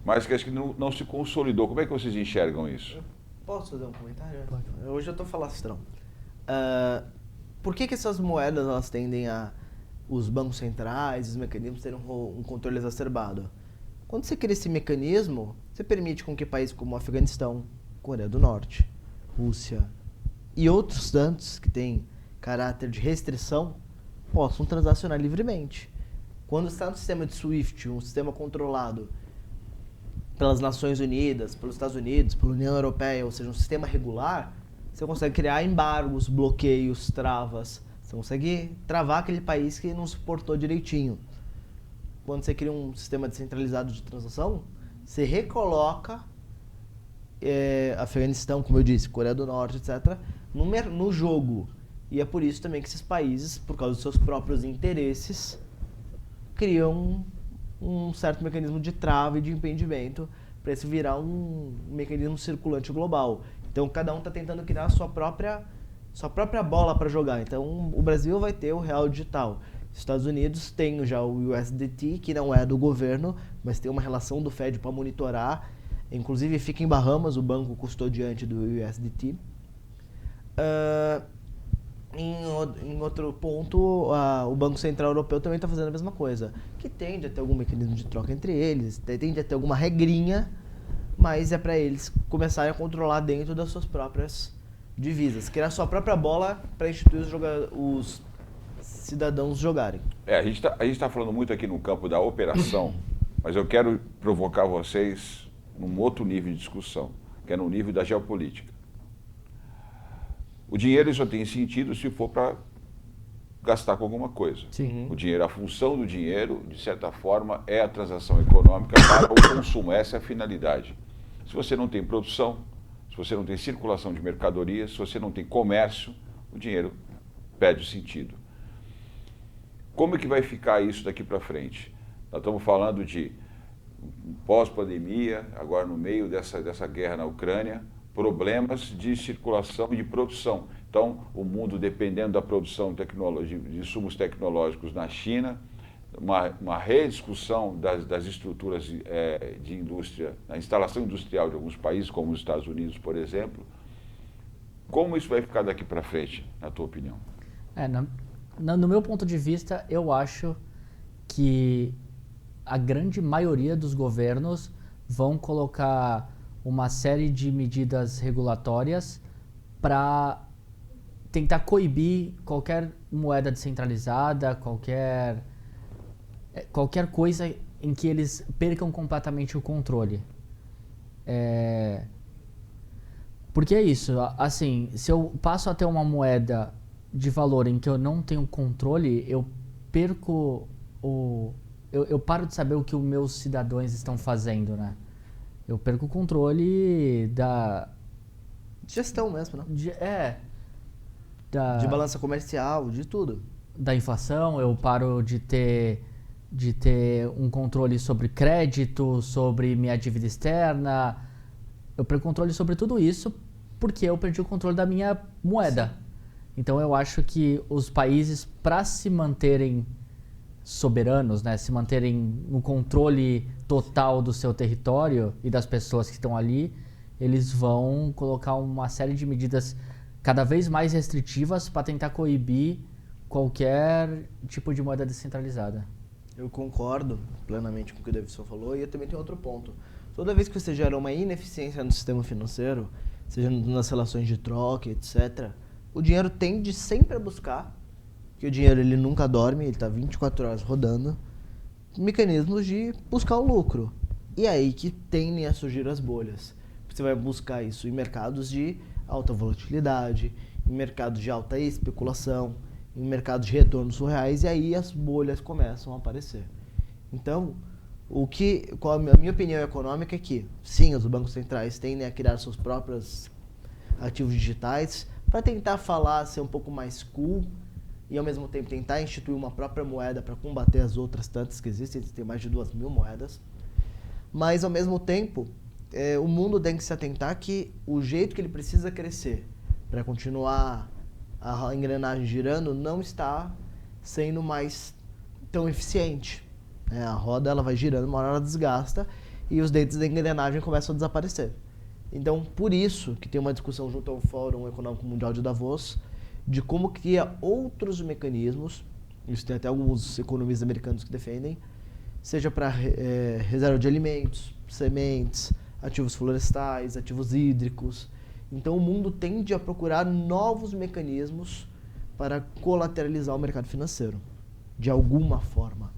mas que acho que não se consolidou. Como é que vocês enxergam isso? Posso fazer um comentário? Hoje eu estou falastrão. Por que essas moedas elas tendem os bancos centrais, os mecanismos terem um controle exacerbado? Quando você cria esse mecanismo, você permite com que países como Afeganistão, Coreia do Norte, Rússia e outros tantos que têm caráter de restrição possam transacionar livremente. Quando está no sistema de SWIFT, um sistema controlado pelas Nações Unidas, pelos Estados Unidos, pela União Europeia, ou seja, um sistema regular, você consegue criar embargos, bloqueios, travas. Você consegue travar aquele país que não se portou direitinho. Quando você cria um sistema descentralizado de transação, você recoloca Afeganistão, como eu disse, Coreia do Norte, etc., no jogo. E é por isso também que esses países, por causa dos seus próprios interesses, criam um certo mecanismo de trava e de impedimento para isso virar um mecanismo circulante global. Então, cada um está tentando criar a sua própria bola para jogar. Então, o Brasil vai ter o real digital. Os Estados Unidos tem já o USDT, que não é do governo, mas tem uma relação do Fed para monitorar. Inclusive, fica em Bahamas, o banco custodiante do USDT. Em outro ponto, o Banco Central Europeu também está fazendo a mesma coisa, que tende a ter algum mecanismo de troca entre eles, tende a ter alguma regrinha, mas é para eles começarem a controlar dentro das suas próprias divisas, criar sua própria bola para instituir os cidadãos jogarem. A gente tá falando muito aqui no campo da operação, mas eu quero provocar vocês num outro nível de discussão, que é no nível da geopolítica. O dinheiro só tem sentido se for para gastar com alguma coisa. Sim. O dinheiro, a função do dinheiro, de certa forma, é a transação econômica para o consumo. Essa é a finalidade. Se você não tem produção, se você não tem circulação de mercadorias, se você não tem comércio, o dinheiro perde o sentido. Como é que vai ficar isso daqui para frente? Nós estamos falando de pós-pandemia, agora no meio dessa guerra na Ucrânia, problemas de circulação e de produção. Então, o mundo dependendo da produção de insumos tecnológicos na China, uma rediscussão das estruturas de indústria, na instalação industrial de alguns países, como os Estados Unidos, por exemplo. Como isso vai ficar daqui para frente, na tua opinião? No meu ponto de vista, eu acho que a grande maioria dos governos vão colocar uma série de medidas regulatórias para tentar coibir qualquer moeda descentralizada, qualquer coisa em que eles percam completamente o controle. Porque é isso, assim, se eu passo a ter uma moeda de valor em que eu não tenho controle, eu perco eu paro de saber o que os meus cidadãos estão fazendo, né? Eu perco o controle da Gestão mesmo, né? De balança comercial, de tudo. Da inflação, eu paro de ter um controle sobre crédito, sobre minha dívida externa. Eu perco controle sobre tudo isso porque eu perdi o controle da minha moeda. Sim. Então eu acho que os países, para se manterem soberanos, né, se manterem no controle total do seu território e das pessoas que estão ali, eles vão colocar uma série de medidas cada vez mais restritivas para tentar coibir qualquer tipo de moeda descentralizada. Eu concordo plenamente com o que o Davidson falou, e eu também tenho outro ponto. Toda vez que você gera uma ineficiência no sistema financeiro, seja nas relações de troca, etc., o dinheiro tende sempre a buscar, porque o dinheiro ele nunca dorme, ele está 24 horas rodando, mecanismos de buscar o lucro. E é aí que tendem a surgir as bolhas. Você vai buscar isso em mercados de alta volatilidade, em mercados de alta especulação, em mercados de retornos surreais, e aí as bolhas começam a aparecer. Então, a minha opinião econômica é que, sim, os bancos centrais tendem a criar seus próprios ativos digitais para tentar ser um pouco mais cool e, ao mesmo tempo, tentar instituir uma própria moeda para combater as outras tantas que existem mais de 2.000 moedas. Mas, ao mesmo tempo, o mundo tem que se atentar que o jeito que ele precisa crescer para continuar a engrenagem girando não está sendo mais tão eficiente. A roda ela vai girando, uma hora ela desgasta e os dentes da engrenagem começam a desaparecer. Então, por isso que tem uma discussão junto ao Fórum Econômico Mundial de Davos de como cria outros mecanismos, isso tem até alguns economistas americanos que defendem, seja para reserva de alimentos, sementes, ativos florestais, ativos hídricos. Então o mundo tende a procurar novos mecanismos para colateralizar o mercado financeiro, de alguma forma.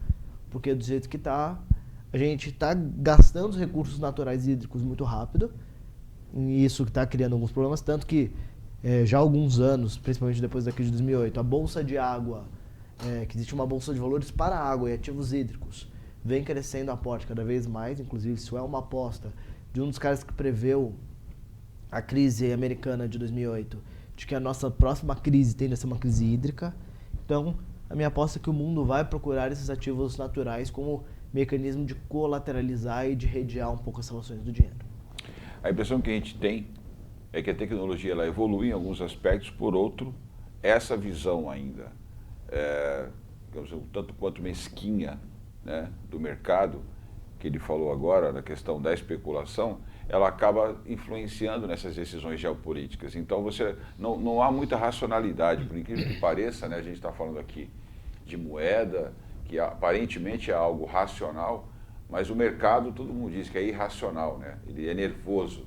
Porque do jeito que está, a gente está gastando os recursos naturais hídricos muito rápido, e isso está criando alguns problemas, tanto que já há alguns anos, principalmente depois da crise de 2008, a bolsa de água, que existe uma bolsa de valores para a água e ativos hídricos, vem crescendo aporte cada vez mais, inclusive isso é uma aposta de um dos caras que preveu a crise americana de 2008, de que a nossa próxima crise tende a ser uma crise hídrica. Então, a minha aposta é que o mundo vai procurar esses ativos naturais como mecanismo de colateralizar e de redear um pouco as relações do dinheiro. A impressão que a gente tem é que a tecnologia ela evolui em alguns aspectos, por outro, essa visão ainda, tanto quanto mesquinha, né, do mercado, que ele falou agora, na questão da especulação, ela acaba influenciando nessas decisões geopolíticas. Então, não há muita racionalidade, por incrível que pareça, né, a gente está falando aqui de moeda, que aparentemente é algo racional, mas o mercado, todo mundo diz que é irracional, né? Ele é nervoso.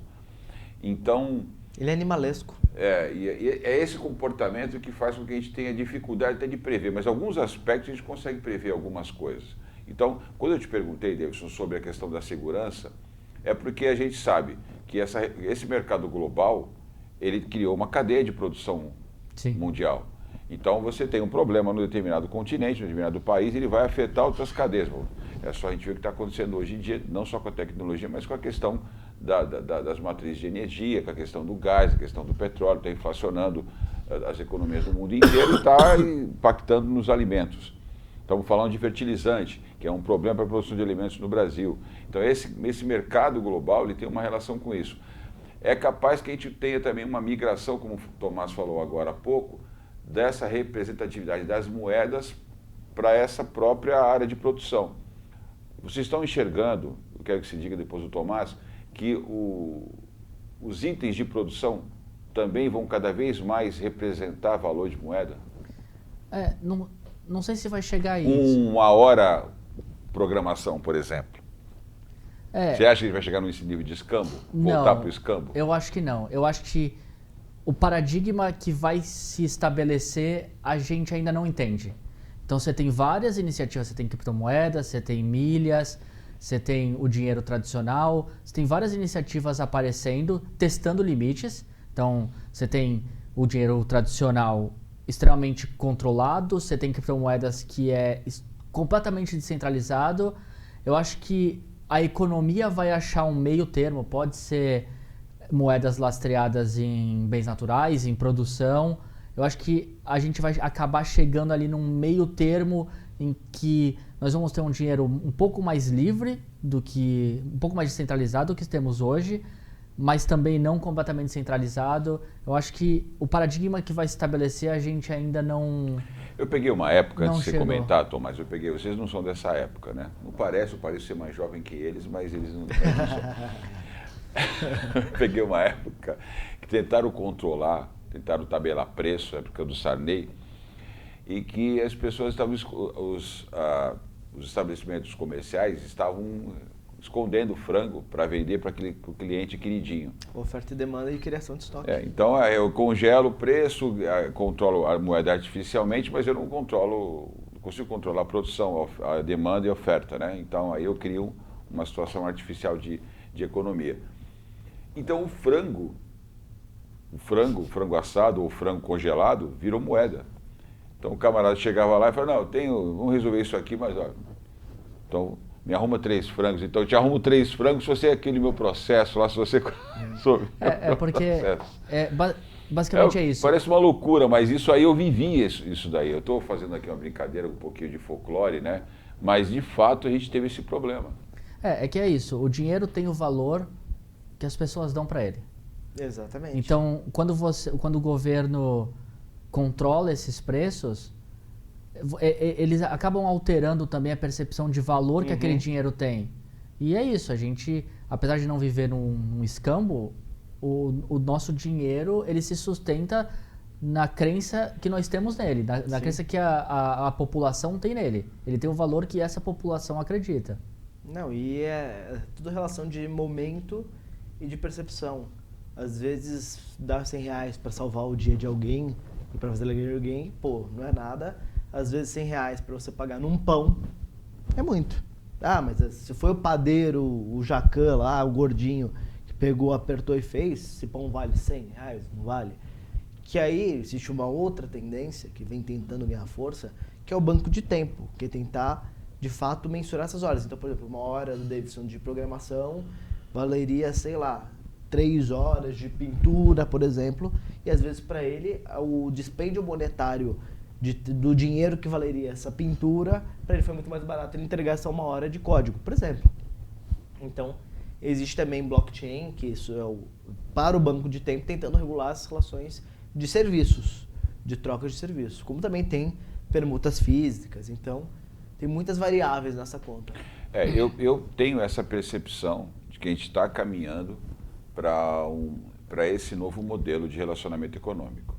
Então, Ele é animalesco. E é esse comportamento que faz com que a gente tenha dificuldade até de prever, mas alguns aspectos a gente consegue prever algumas coisas. Então, quando eu te perguntei, Davidson, sobre a questão da segurança, é porque a gente sabe que esse mercado global, ele criou uma cadeia de produção mundial. Então, você tem um problema no determinado continente, no determinado país, ele vai afetar outras cadeias. É só a gente ver o que está acontecendo hoje em dia, não só com a tecnologia, mas com a questão das matrizes de energia, com a questão do gás, a questão do petróleo, está inflacionando as economias do mundo inteiro e está impactando nos alimentos. Estamos falando de fertilizante, que é um problema para a produção de alimentos no Brasil. Então, esse mercado global ele tem uma relação com isso. É capaz que a gente tenha também uma migração, como o Tomás falou agora há pouco, dessa representatividade das moedas para essa própria área de produção. Vocês estão enxergando, eu quero que se diga depois do Tomás, que os itens de produção também vão cada vez mais representar valor de moeda? Não sei se vai chegar a isso. Uma hora programação, por exemplo. Você acha que ele vai chegar nesse nível de escambo? Voltar para o escambo? Eu acho que não. Eu acho que o paradigma que vai se estabelecer, a gente ainda não entende. Então você tem várias iniciativas, você tem criptomoedas, você tem milhas, você tem o dinheiro tradicional, você tem várias iniciativas aparecendo, testando limites. Então você tem o dinheiro tradicional extremamente controlado, você tem criptomoedas que é completamente descentralizado. Eu acho que a economia vai achar um meio termo, pode ser moedas lastreadas em bens naturais, em produção. Eu acho que a gente vai acabar chegando ali num meio termo em que nós vamos ter um dinheiro um pouco mais livre um pouco mais descentralizado do que temos hoje, mas também não completamente centralizado. Eu acho que o paradigma que vai se estabelecer a gente ainda não... Eu peguei uma época, antes de você chegou. comentar, Tomás, vocês não são dessa época, né? Não parece, eu pareço ser mais jovem que eles, mas eles não são. Peguei uma época que tentaram controlar, tentaram tabelar preço, a época do Sarney, e que as pessoas estavam, os estabelecimentos comerciais estavam escondendo frango para vender para o cliente queridinho. Oferta e demanda e criação de estoque. Então eu congelo o preço, controlo a moeda artificialmente, mas eu não consigo controlar a produção, a demanda e a oferta, né? Então aí eu crio uma situação artificial de economia. Então o frango assado ou frango congelado virou moeda. Então o camarada chegava lá e falava, vamos resolver isso aqui, mas olha, então me arruma 3 frangos. Então eu te arrumo 3 frangos se você é aquele meu processo lá, se você... Basicamente é isso. Parece uma loucura, mas isso aí eu vivi isso daí. Eu estou fazendo aqui uma brincadeira, um pouquinho de folclore, né? Mas de fato a gente teve esse problema. É que é isso, o dinheiro tem o valor que as pessoas dão para ele. Exatamente. Então, quando o governo controla esses preços, eles acabam alterando também a percepção de valor que aquele dinheiro tem. E é isso, a gente, apesar de não viver num escambo, o nosso dinheiro, ele se sustenta na crença que nós temos nele, na crença que a população tem nele. Ele tem o valor que essa população acredita. Não, e é tudo relação de momento e de percepção. Às vezes, dar R$100 para salvar o dia de alguém e para fazer alegria de alguém, não é nada. Às vezes, R$100 para você pagar num pão é muito. Mas se foi o padeiro, o jacan lá, o gordinho, que pegou, apertou e fez, esse pão vale R$100, não vale? Que aí existe uma outra tendência que vem tentando ganhar força, que é o banco de tempo, que é tentar, de fato, mensurar essas horas. Então, por exemplo, uma hora do Davidson de programação valeria, 3 horas de pintura, por exemplo, e às vezes para ele o dispêndio monetário do dinheiro que valeria essa pintura, para ele foi muito mais barato ele entregar essa 1 hora de código, por exemplo. Então, existe também blockchain, que isso é para o banco de tempo, tentando regular as relações de serviços, de trocas de serviços, como também tem permutas físicas, então tem muitas variáveis nessa conta. Eu tenho essa percepção de que a gente está caminhando para esse novo modelo de relacionamento econômico,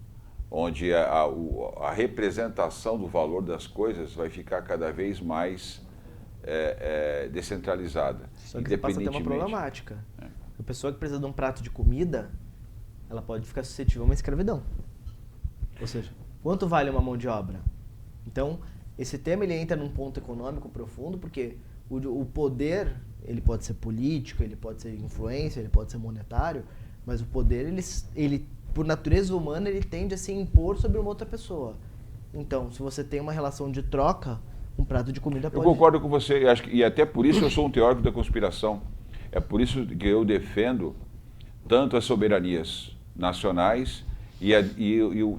onde a representação do valor das coisas vai ficar cada vez mais descentralizada. Só que você passa a ter uma problemática. A pessoa que precisa de um prato de comida, ela pode ficar suscetível a uma escravidão. Ou seja, quanto vale uma mão de obra? Então, esse tema ele entra num ponto econômico profundo, porque o poder, ele pode ser político, ele pode ser influência, ele pode ser monetário, mas o poder, ele por natureza humana, ele tende a se impor sobre uma outra pessoa. Então, se você tem uma relação de troca, um prato de comida pode... Eu concordo com você, e até por isso eu sou um teórico da conspiração. É por isso que eu defendo tanto as soberanias nacionais e o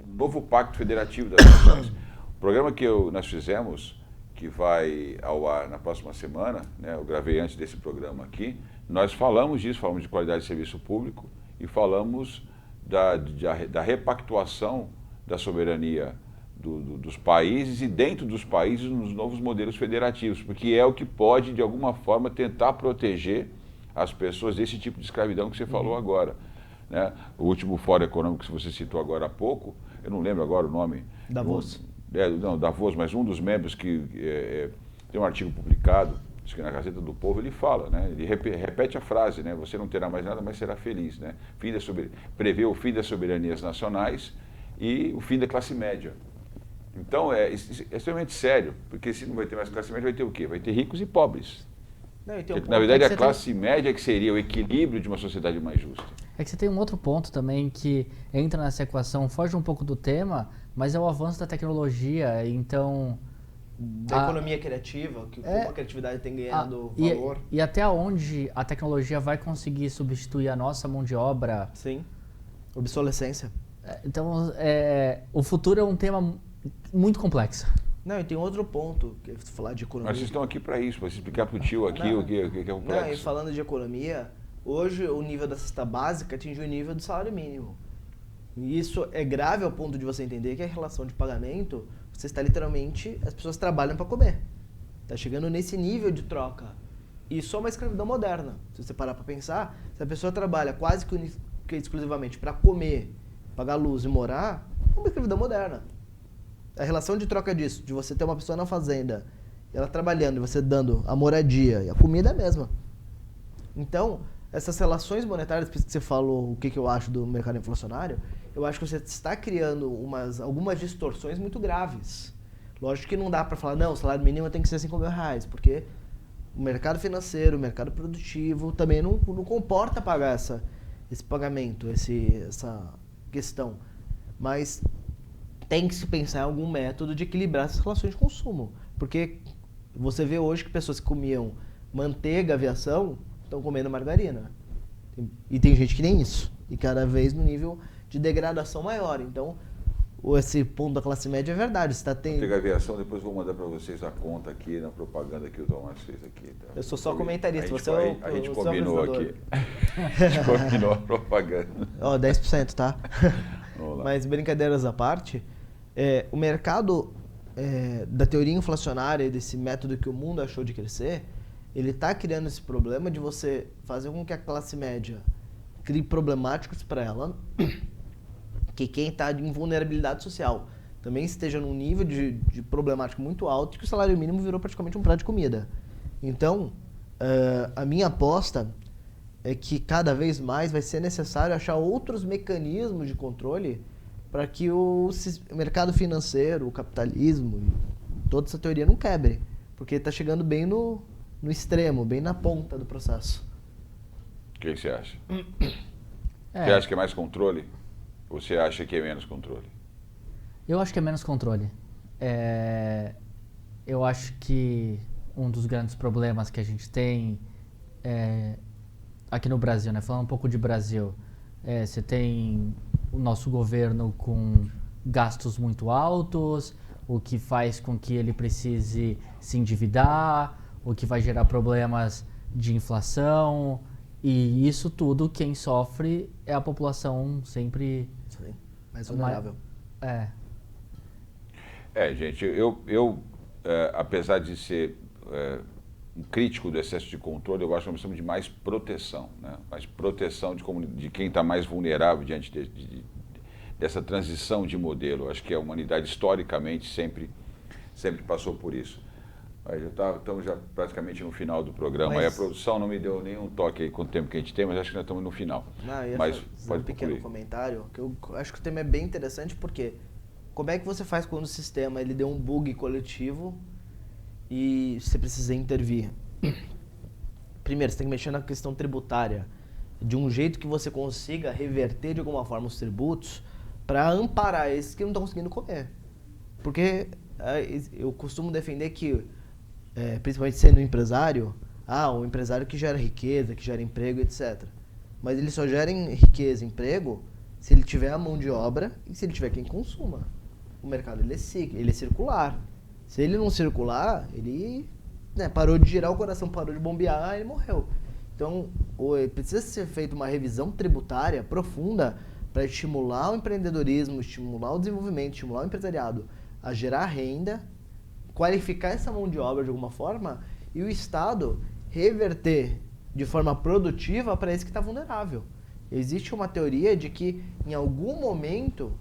novo Pacto Federativo das Nações. O programa que nós fizemos, que vai ao ar na próxima semana, né, eu gravei antes desse programa aqui, nós falamos disso, falamos de qualidade de serviço público e falamos da repactuação da soberania dos países e dentro dos países nos novos modelos federativos, porque é o que pode, de alguma forma, tentar proteger as pessoas desse tipo de escravidão que você falou agora. Né? O último Fórum Econômico que você citou agora há pouco, eu não lembro agora o nome. Davos. Não, Davos, mas um dos membros que tem um artigo publicado, acho que na Gazeta do Povo, ele fala, né? Ele repete a frase, né? Você não terá mais nada, mas será feliz. Né? Prevê o fim das soberanias nacionais e o fim da classe média. Então, é extremamente sério, porque se não vai ter mais classe média, vai ter o quê? Vai ter ricos e pobres. Não, Na verdade, a classe média que seria o equilíbrio de uma sociedade mais justa. É que você tem um outro ponto também que entra nessa equação, foge um pouco do tema, mas é o avanço da tecnologia, então... Da economia criativa, como a criatividade tem ganhado valor. E até onde a tecnologia vai conseguir substituir a nossa mão de obra. Sim, obsolescência. Então, o futuro é um tema muito complexo. Não, e tem outro ponto, que é falar de economia. Mas vocês estão aqui para isso, para explicar para o tio aqui o que é complexo. Não, e falando de economia, hoje o nível da cesta básica atinge o nível do salário mínimo. E isso é grave ao ponto de você entender que a relação de pagamento, você está literalmente, as pessoas trabalham para comer. Está chegando nesse nível de troca. Isso é uma escravidão moderna. Se você parar para pensar, se a pessoa trabalha quase que exclusivamente para comer, pagar luz e morar, é uma escravidão moderna. A relação de troca disso, de você ter uma pessoa na fazenda, ela trabalhando e você dando a moradia e a comida é a mesma. Então, essas relações monetárias, que você falou o que eu acho do mercado inflacionário, eu acho que você está criando algumas distorções muito graves. Lógico que não dá para falar, não, o salário mínimo tem que ser R$5.000, porque o mercado financeiro, o mercado produtivo também não comporta pagar esse pagamento, essa questão. Mas tem que se pensar em algum método de equilibrar essas relações de consumo. Porque você vê hoje que pessoas que comiam manteiga, aviação, estão comendo margarina. E tem gente que nem isso. E cada vez no nível de degradação maior. Então, esse ponto da classe média é verdade. Você tá tendo... Manteiga, aviação, depois vou mandar para vocês a conta aqui, na propaganda que o Tomás fez aqui. Tá? Eu sou só comentarista. A gente combinou aqui. A gente combinou a propaganda. 10%, tá? Vamos lá. Mas brincadeiras à parte... o mercado da teoria inflacionária e desse método que o mundo achou de crescer, ele está criando esse problema de você fazer com que a classe média crie problemáticos para ela, que quem está em vulnerabilidade social também esteja num nível de problemático muito alto, que o salário mínimo virou praticamente um prato de comida. Então, a minha aposta é que cada vez mais vai ser necessário achar outros mecanismos de controle para que o mercado financeiro, o capitalismo, toda essa teoria não quebre. Porque está chegando bem no extremo, bem na ponta do processo. O que você acha? Você acha que é mais controle? Ou você acha que é menos controle? Eu acho que é menos controle. Eu acho que um dos grandes problemas que a gente tem aqui no Brasil, né? Falando um pouco de Brasil, você tem o nosso governo com gastos muito altos, o que faz com que ele precise se endividar, o que vai gerar problemas de inflação, e isso tudo quem sofre é a população sempre... Sim, mais vulnerável. Gente, eu apesar de ser um crítico do excesso de controle, eu acho que nós precisamos de mais proteção, né? Mais proteção de quem está mais vulnerável diante dessa transição de modelo. Eu acho que a humanidade historicamente sempre passou por isso. Aí estamos já praticamente no final do programa. Mas- Aí a produção não me deu nenhum toque aí com o tempo que a gente tem, mas acho que nós estamos no final. Não, eu ia Mas fazer pode um pequeno concluir. comentário, que eu acho que o tema é bem interessante, porque como é que você faz quando o sistema ele deu um bug coletivo e você precisa intervir? Primeiro, você tem que mexer na questão tributária, de um jeito que você consiga reverter de alguma forma os tributos para amparar esses que não estão conseguindo comer. Porque eu costumo defender que, principalmente sendo empresário, um empresário que gera riqueza, que gera emprego, etc. Mas ele só gera riqueza e emprego se ele tiver a mão de obra e se ele tiver quem consuma. O mercado ele é circular. Se ele não circular, ele parou de girar, o coração parou de bombear, ele morreu. Então, precisa ser feita uma revisão tributária profunda para estimular o empreendedorismo, estimular o desenvolvimento, estimular o empresariado a gerar renda, qualificar essa mão de obra de alguma forma e o Estado reverter de forma produtiva para esse que está vulnerável. Existe uma teoria de que em algum momento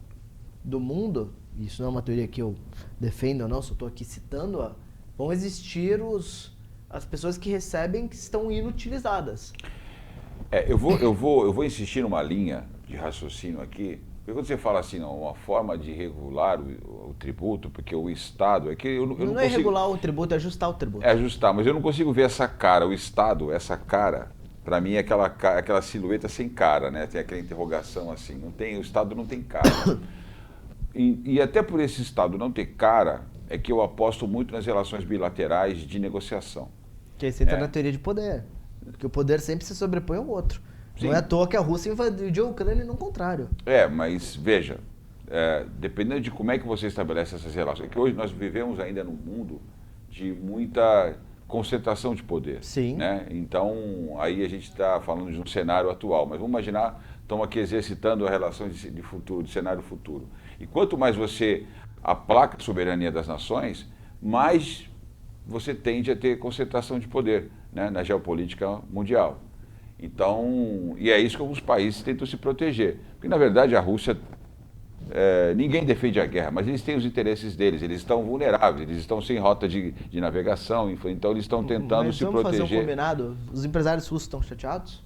do mundo, isso não é uma teoria que eu defendo ou não, só estou aqui citando-a, vão existir as pessoas que recebem que estão inutilizadas. Eu vou insistir numa linha de raciocínio aqui, porque quando você fala assim, não, uma forma de regular o tributo, porque o Estado, é que eu não Não consigo... é regular o tributo, é ajustar o tributo. É ajustar, mas eu não consigo ver essa cara, o Estado, essa cara, para mim é aquela silhueta sem cara, né? Tem aquela interrogação assim, o Estado não tem cara. E até por esse Estado não ter cara, é que eu aposto muito nas relações bilaterais de negociação. Que aí você entra na teoria de poder. Porque o poder sempre se sobrepõe ao outro. Sim. Não é à toa que a Rússia invadiu a Ucrânia e não o contrário. Mas veja, dependendo de como é que você estabelece essas relações, é que hoje nós vivemos ainda num mundo de muita concentração de poder. Sim. Né? Então, aí a gente está falando de um cenário atual, mas vamos imaginar, estamos aqui exercitando a relação de futuro, de cenário futuro. E quanto mais você aplaca a soberania das nações, mais você tende a ter concentração de poder, né, na geopolítica mundial. Então, e é isso que alguns países tentam se proteger. Porque, na verdade, a Rússia, ninguém defende a guerra, mas eles têm os interesses deles, eles estão vulneráveis, eles estão sem rota de navegação, então eles estão tentando Mas se vamos proteger. fazer um combinado? Os empresários russos estão chateados?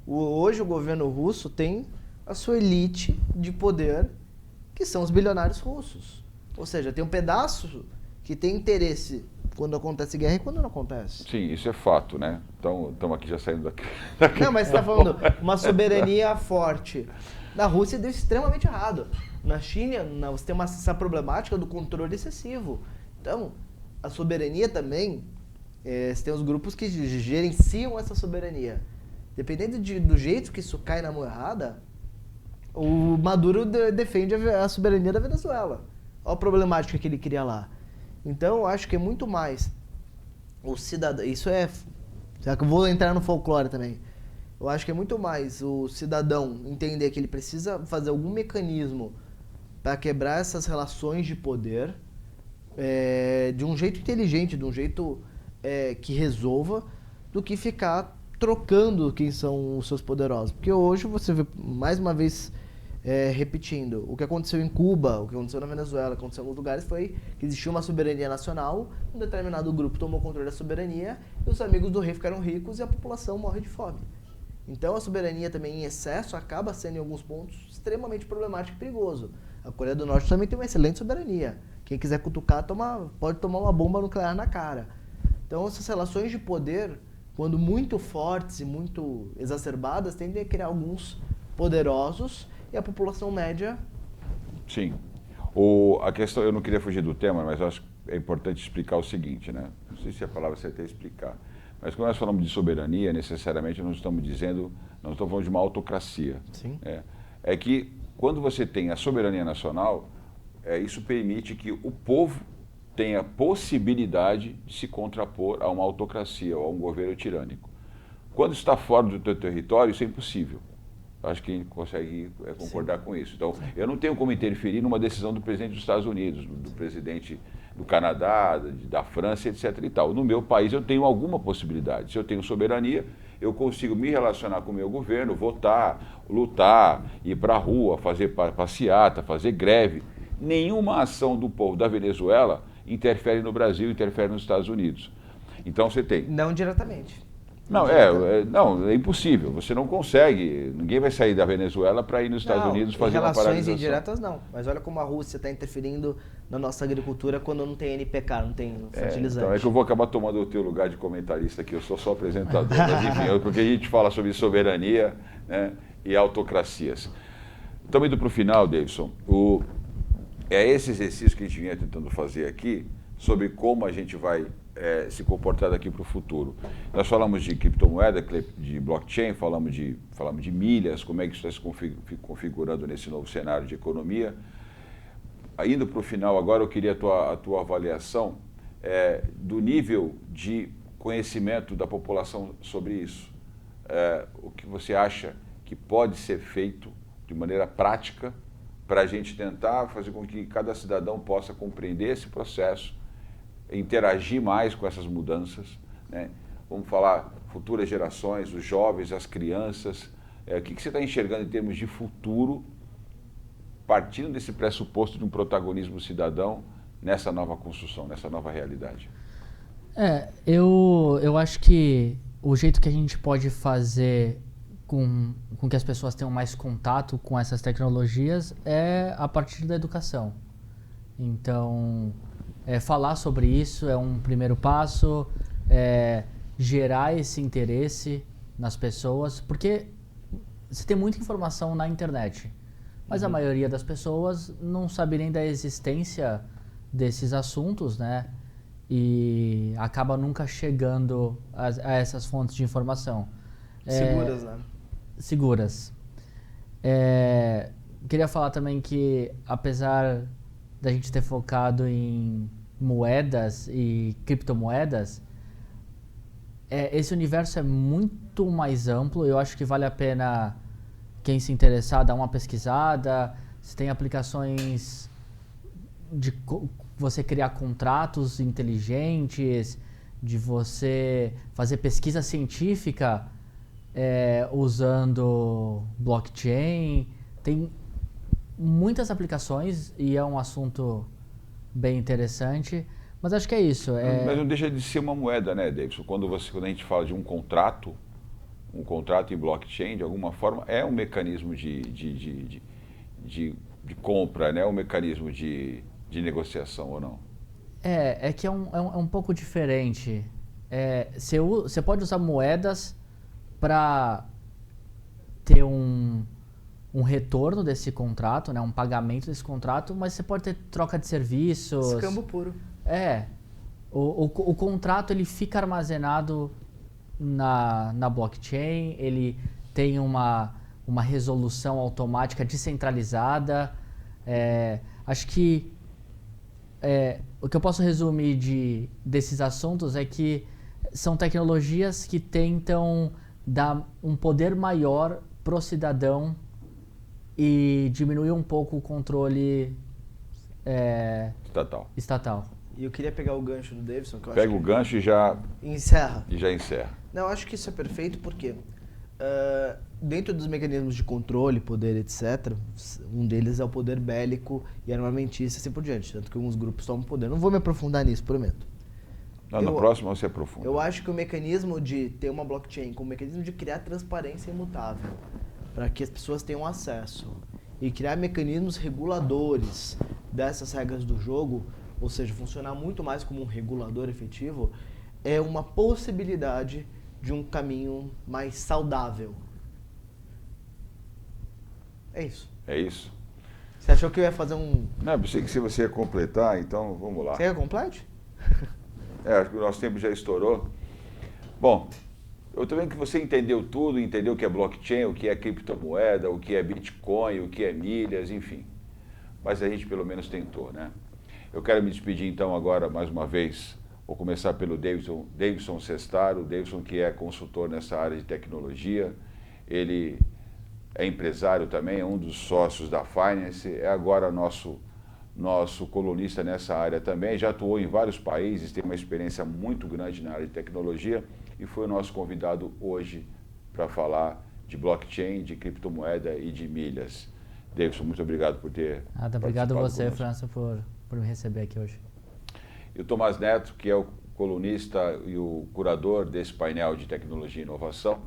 Hoje o governo russo tem a sua elite de poder, que são os bilionários russos. Ou seja, tem um pedaço que tem interesse quando acontece guerra e quando não acontece. Sim, isso é fato, né? Então, estamos aqui já saindo daqui. Não, mas você está falando uma soberania forte. Na Rússia deu extremamente errado. Na China, você tem essa problemática do controle excessivo. Então, a soberania também, você tem os grupos que gerenciam essa soberania. Dependendo do jeito que isso cai na mão errada, o Maduro defende a soberania da Venezuela. Olha a problemática que ele cria lá. Então, eu acho que é muito mais o cidadão... Será que eu vou entrar no folclore também? Eu acho que é muito mais o cidadão entender que ele precisa fazer algum mecanismo para quebrar essas relações de poder de um jeito inteligente, de um jeito que resolva, do que ficar trocando quem são os seus poderosos. Porque hoje você vê, mais uma vez, repetindo, o que aconteceu em Cuba, o que aconteceu na Venezuela, o que aconteceu em alguns lugares foi que existia uma soberania nacional, um determinado grupo tomou controle da soberania e os amigos do rei ficaram ricos e a população morre de fome. Então a soberania também em excesso acaba sendo em alguns pontos extremamente problemático e perigoso. A Coreia do Norte também tem uma excelente soberania. Quem quiser cutucar pode tomar uma bomba nuclear na cara. Então essas relações de poder, quando muito fortes e muito exacerbadas, tendem a criar alguns poderosos e a população média. Sim. A questão, eu não queria fugir do tema, mas eu acho que é importante explicar o seguinte, né? Não sei se a palavra certa é explicar. Mas quando nós falamos de soberania, necessariamente não estamos falando de uma autocracia. Sim. É que quando você tem a soberania nacional, isso permite que o povo tenha possibilidade de se contrapor a uma autocracia ou a um governo tirânico. Quando está fora do teu território, isso é impossível. Acho que a gente consegue concordar com isso. Então, eu não tenho como interferir numa decisão do presidente dos Estados Unidos, do presidente do Canadá, da França, etc. e tal. No meu país eu tenho alguma possibilidade. Se eu tenho soberania, eu consigo me relacionar com o meu governo, votar, lutar, ir para a rua, fazer passeata, fazer greve. Nenhuma ação do povo da Venezuela interfere no Brasil, interfere nos Estados Unidos. Então você tem... Não diretamente. Não, é impossível. Você não consegue. Ninguém vai sair da Venezuela para ir nos Estados Unidos fazer uma paralisação. Relações indiretas não. Mas olha como a Rússia está interferindo na nossa agricultura quando não tem NPK, não tem fertilizante. Então é que eu vou acabar tomando o teu lugar de comentarista aqui. Eu sou só apresentador, mas enfim, porque a gente fala sobre soberania, né, e autocracias. Estamos indo para o final, Davidson. É esse exercício que a gente vinha tentando fazer aqui sobre como a gente vai se comportar daqui para o futuro. Nós falamos de criptomoeda, de blockchain, falamos de milhas, como é que isso está se configurando nesse novo cenário de economia. Indo para o final agora, eu queria a tua avaliação do nível de conhecimento da população sobre isso. O que você acha que pode ser feito de maneira prática para a gente tentar fazer com que cada cidadão possa compreender esse processo, interagir mais com essas mudanças, né? Vamos falar futuras gerações, os jovens, as crianças. O que você está enxergando em termos de futuro, partindo desse pressuposto de um protagonismo cidadão nessa nova construção, nessa nova realidade? Eu acho que o jeito que a gente pode fazer com que as pessoas tenham mais contato com essas tecnologias é a partir da educação. Então, falar sobre isso é um primeiro passo, gerar esse interesse nas pessoas, porque você tem muita informação na internet, mas a maioria das pessoas não sabe nem da existência desses assuntos, né? E acaba nunca chegando a essas fontes de informação. Seguras, né? Seguras. Queria falar também que, apesar da gente ter focado em moedas e criptomoedas, esse universo é muito mais amplo. Eu acho que vale a pena quem se interessar dar uma pesquisada. Se tem aplicações de você criar contratos inteligentes, de você fazer pesquisa científica usando blockchain. Tem muitas aplicações e é um assunto bem interessante, mas acho que é isso. Mas não deixa de ser uma moeda, né, Davidson? Quando a gente fala de um contrato em blockchain, de alguma forma, é um mecanismo de compra, né? Um mecanismo de negociação, ou não? É que é um pouco diferente. Você pode usar moedas para ter um retorno desse contrato, né, um pagamento desse contrato, mas você pode ter troca de serviços. Escambo puro. O contrato ele fica armazenado na blockchain, ele tem uma resolução automática descentralizada. Acho que o que eu posso resumir desses assuntos é que são tecnologias que tentam dar um poder maior pro cidadão e diminuir um pouco o controle estatal. E eu queria pegar o gancho do Davidson. Que eu Pega acho o gancho e já encerra. Não, eu acho que isso é perfeito porque dentro dos mecanismos de controle, poder, etc., um deles é o poder bélico e armamentista e assim por diante. Tanto que alguns grupos tomam poder. Não vou me aprofundar nisso, prometo. Na próxima você aprofunda. Eu acho que o mecanismo de ter uma blockchain como mecanismo de criar transparência imutável para que as pessoas tenham acesso e criar mecanismos reguladores dessas regras do jogo, ou seja, funcionar muito mais como um regulador efetivo, é uma possibilidade de um caminho mais saudável. É isso. É isso? Você achou que eu ia fazer um... Não, eu pensei que se você ia completar, então vamos lá. Você quer que eu complete? Acho que o nosso tempo já estourou. Bom, eu tô vendo que você entendeu tudo, entendeu o que é blockchain, o que é criptomoeda, o que é Bitcoin, o que é milhas, enfim. Mas a gente pelo menos tentou, né? Eu quero me despedir então agora, mais uma vez. Vou começar pelo Davidson Sestaro, o Davidson que é consultor nessa área de tecnologia. Ele é empresário também, é um dos sócios da Finance, é agora nosso colunista nessa área também, já atuou em vários países, tem uma experiência muito grande na área de tecnologia e foi o nosso convidado hoje para falar de blockchain, de criptomoeda e de milhas. Davidson, muito obrigado por ter Obrigado a você, conosco. França, por me receber aqui hoje. E o Tomás Neto, que é o colunista e o curador desse painel de tecnologia e inovação,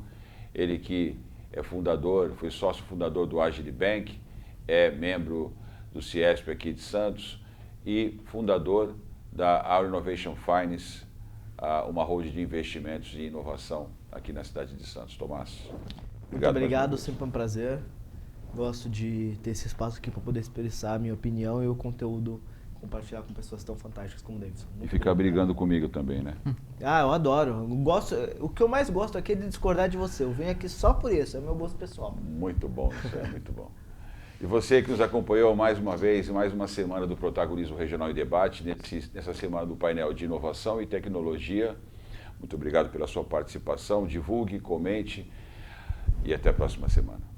ele que é fundador, foi sócio fundador do Agilibank, é membro do Ciesp aqui de Santos e fundador da Our Innovation Finance, uma holding de investimentos e inovação aqui na cidade de Santos. Tomás, muito obrigado, sempre um prazer. Gosto de ter esse espaço aqui para poder expressar a minha opinião e o conteúdo, compartilhar com pessoas tão fantásticas como o Davidson. E ficar brigando comigo também, né? Ah, eu adoro. O que eu mais gosto aqui é de discordar de você. Eu venho aqui só por isso, é meu gosto pessoal. Muito bom, isso é muito bom. E você que nos acompanhou mais uma vez, mais uma semana do Protagonismo Regional em Debate, nessa semana do painel de inovação e tecnologia. Muito obrigado pela sua participação, divulgue, comente e até a próxima semana.